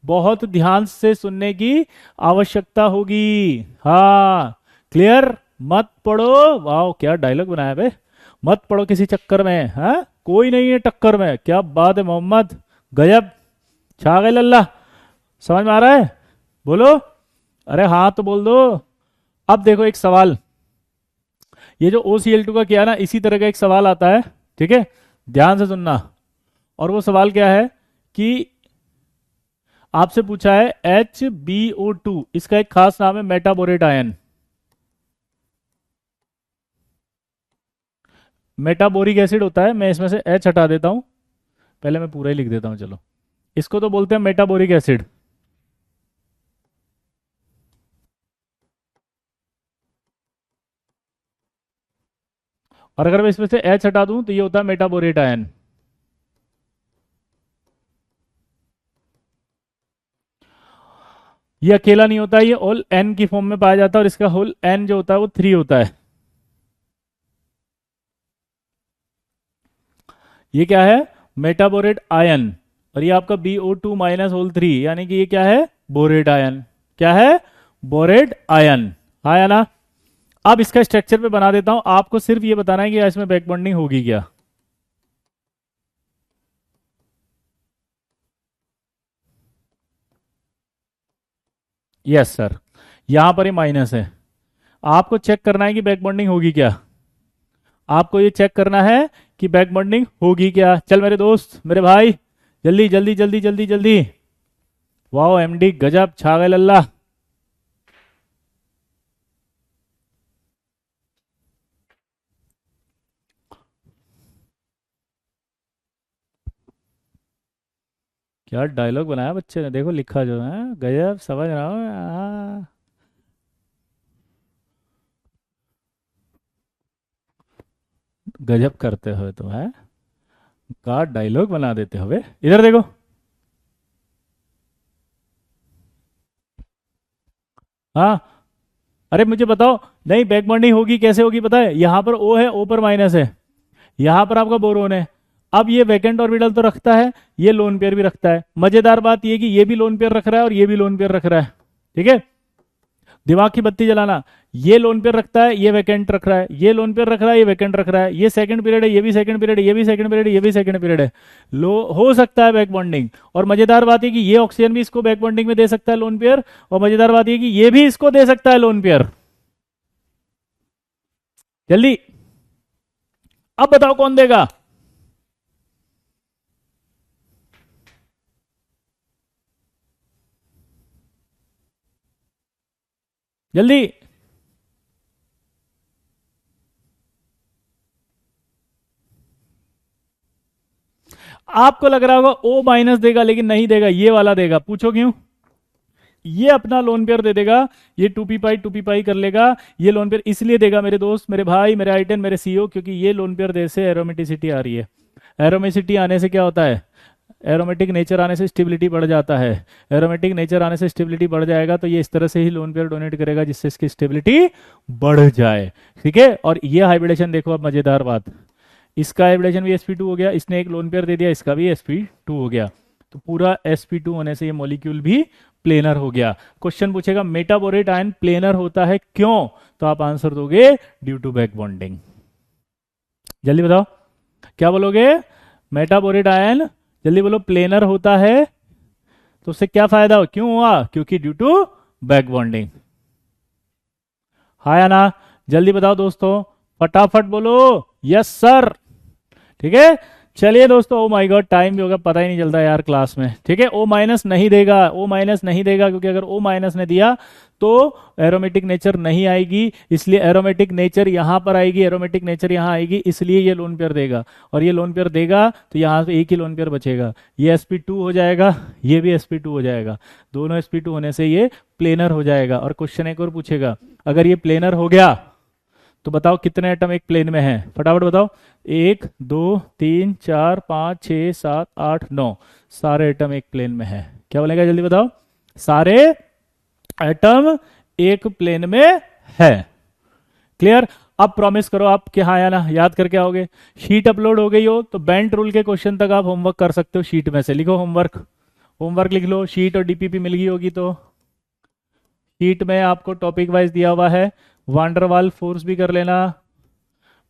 बहुत ध्यान से सुनने की आवश्यकता होगी। हाँ, क्लियर? मत पढ़ो। वाह, क्या डायलॉग बनाया बे। मत पढ़ो किसी चक्कर में, हाँ, कोई नहीं है टक्कर में। क्या बात है मोहम्मद, गजब, छा गए लल्ला। समझ में आ रहा है? बोलो, अरे हाँ तो बोल दो। अब देखो एक सवाल, ये जो OCl2 का किया ना, इसी तरह का एक सवाल आता है। ठीक है, ध्यान से सुनना। और वो सवाल क्या है कि आपसे पूछा है HbO2, इसका एक खास नाम है मेटाबोरेट आयन। मेटाबोरिक एसिड होता है, मैं इसमें से H हटा देता हूं, पहले मैं पूरा ही लिख देता हूं, चलो। इसको तो बोलते हैं मेटाबोरिक एसिड। और अगर मैं इसमें से H हटा दूं तो ये होता है मेटाबोरेट आयन। ये अकेला नहीं होता, ये होल N की फॉर्म में पाया जाता है, और इसका होल N जो होता है वो 3 होता है। ये क्या है? Metaborate ion. और ये आपका BO2 माइनस होल 3, यानी कि ये क्या है? Borate ion. क्या है? Borate ion. हाँ या ना? अब इसका स्ट्रक्चर पे बना देता हूं, आपको सिर्फ ये बताना है कि इसमें बैक बॉन्डिंग होगी क्या। यस सर, यहां पर ही माइनस है। आपको चेक करना है कि बैक बॉन्डिंग होगी क्या। आपको ये चेक करना है कि बैक बॉन्डिंग होगी क्या। चल मेरे दोस्त, मेरे भाई, जल्दी जल्दी जल्दी जल्दी जल्दी। वाह MD, गजब, छा गए लल्ला। क्या डायलॉग बनाया बच्चे ने, देखो लिखा जो है, गजब, समझ रहा हूँ। गजब करते हो तुम, है का डायलॉग बना देते हो बे। इधर देखो। हाँ, अरे मुझे बताओ, नहीं बैक बॉन्डिंग होगी कैसे होगी पता है, यहाँ पर ओ है, ओ पर माइनस है, यहाँ पर आपका बोरोन है। अब ये वैकेंट ऑर्बिटल तो रखता है, ये लोन पेयर भी रखता है। मजेदार बात ये कि ये भी लोन पेयर रख रहा है और ये भी लोन पेयर रख रहा है। ठीक है, दिमाग की बत्ती जलाना। ये लोन पेयर रखता है, ये वैकेंट रख रहा है, ये लोन पेयर रख रहा है, ये वैकेंट रख रहा है, ये सेकंड पीरियड है, ये भी सेकंड पीरियड है, ये भी सेकंड पीरियड है, ये भी सेकंड पीरियड है। लो हो सकता है बैक बॉन्डिंग। और मजेदार बात है कि ये ऑक्सीजन भी इसको बैक बॉन्डिंग में दे सकता है लोन पेयर, और मजेदार बात ये कि ये भी इसको दे सकता है लोन पेयर। जल्दी, अब बताओ कौन देगा। जल्दी। आपको लग रहा होगा ओ माइनस देगा, लेकिन नहीं देगा, ये वाला देगा। पूछो क्यों। ये अपना लोन पेयर दे देगा, ये टू पी पाई कर लेगा। ये लोन पेयर इसलिए देगा मेरे दोस्त, मेरे भाई, मेरे आइटन, मेरे सीओ, क्योंकि ये लोन पेयर दे से एरोमेटिसिटी आ रही है। एरोमेटिसिटी आने से क्या होता है, एरोमेटिक नेचर आने से स्टेबिलिटी बढ़ जाता है। एरोमेटिक नेचर आने से स्टेबिलिटी बढ़ जाएगा, तो ये इस तरह से ही लोन पेयर डोनेट करेगा जिससे इसकी स्टेबिलिटी बढ़ जाए। ठीक है, और ये हाइब्रिडेशन देखो, अब मजेदार बात, इसका हाइब्रिडेशन भी sp2 हो गया, इसने एक लोन पेयर दे दिया, इसका भी sp2 हो गया, तो पूरा sp2 होने से ये मॉलिक्यूल भी प्लेनर हो गया। क्वेश्चन पूछेगा मेटाबोरेट आयन प्लेनर होता है क्यों, तो आप आंसर दोगे ड्यू टू बैक बॉन्डिंग। जल्दी बताओ क्या बोलोगे। मेटाबोरेट आयन, जल्दी बोलो, प्लेनर होता है तो उससे क्या फायदा हो, क्यों हुआ, क्योंकि ड्यू टू बैक बॉन्डिंग। हाँ या ना, जल्दी बताओ दोस्तों, फटाफट बोलो। Yes sir. ठीक है, चलिए दोस्तों, ओ माय गॉड टाइम भी होगा, पता ही नहीं चलता यार क्लास में। ठीक है, ओ माइनस नहीं देगा, ओ माइनस नहीं देगा, क्योंकि अगर ओ माइनस ने दिया तो एरोमेटिक नेचर नहीं आएगी, इसलिए एरोमेटिक नेचर यहां पर आएगी, एरोमेटिक नेचर यहां आएगी, इसलिए ये लोन पेयर देगा। और ये लोन पेयर देगा तो यहां से एक ही लोन पेयर बचेगा, ये sp2 हो जाएगा, ये भी sp2 हो जाएगा। दोनों sp2 होने से ये प्लेनर हो जाएगा। और क्वेश्चन एक और पूछेगा, अगर ये प्लेनर हो गया तो बताओ कितने एटम एक प्लेन में हैं, फटाफट बताओ। 1 2 3 4 5 6 7 8 9, सारे एटम एक प्लेन में है। क्या बोलेगा, जल्दी बताओ। सारे एटम एक प्लेन में है। क्लियर। अब प्रॉमिस करो आप कि हाँ या ना, याद करके आओगे। शीट अपलोड हो गई हो तो बेंट रूल के क्वेश्चन तक आप होमवर्क कर सकते हो, शीट में से लिखो होमवर्क, होमवर्क लिख लो। शीट और डीपीपी मिल गई होगी तो शीट में आपको टॉपिक वाइज दिया हुआ है, वांडरवाल फोर्स भी कर लेना,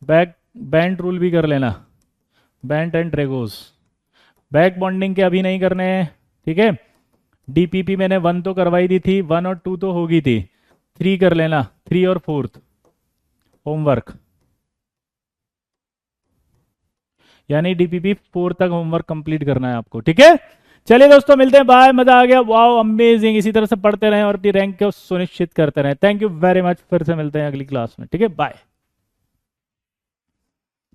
बैक बैंड रूल भी कर लेना, बैंड एंड ड्रेगोस। बैक बॉन्डिंग के अभी नहीं करने हैं, ठीक है। डीपीपी मैंने 1 तो करवाई दी थी, 1 और 2 तो होगी थी, 3 कर लेना, 3 और 4 होमवर्क, यानी डीपीपी 4 तक होमवर्क कंप्लीट करना है आपको, ठीक है। चलिए दोस्तों, मिलते हैं, बाय, मजा आ गया, वाओ अमेजिंग। इसी तरह से पढ़ते रहें और अपनी रैंक को सुनिश्चित करते रहें। थैंक यू वेरी मच, फिर से मिलते हैं अगली क्लास में, ठीक है, बाय।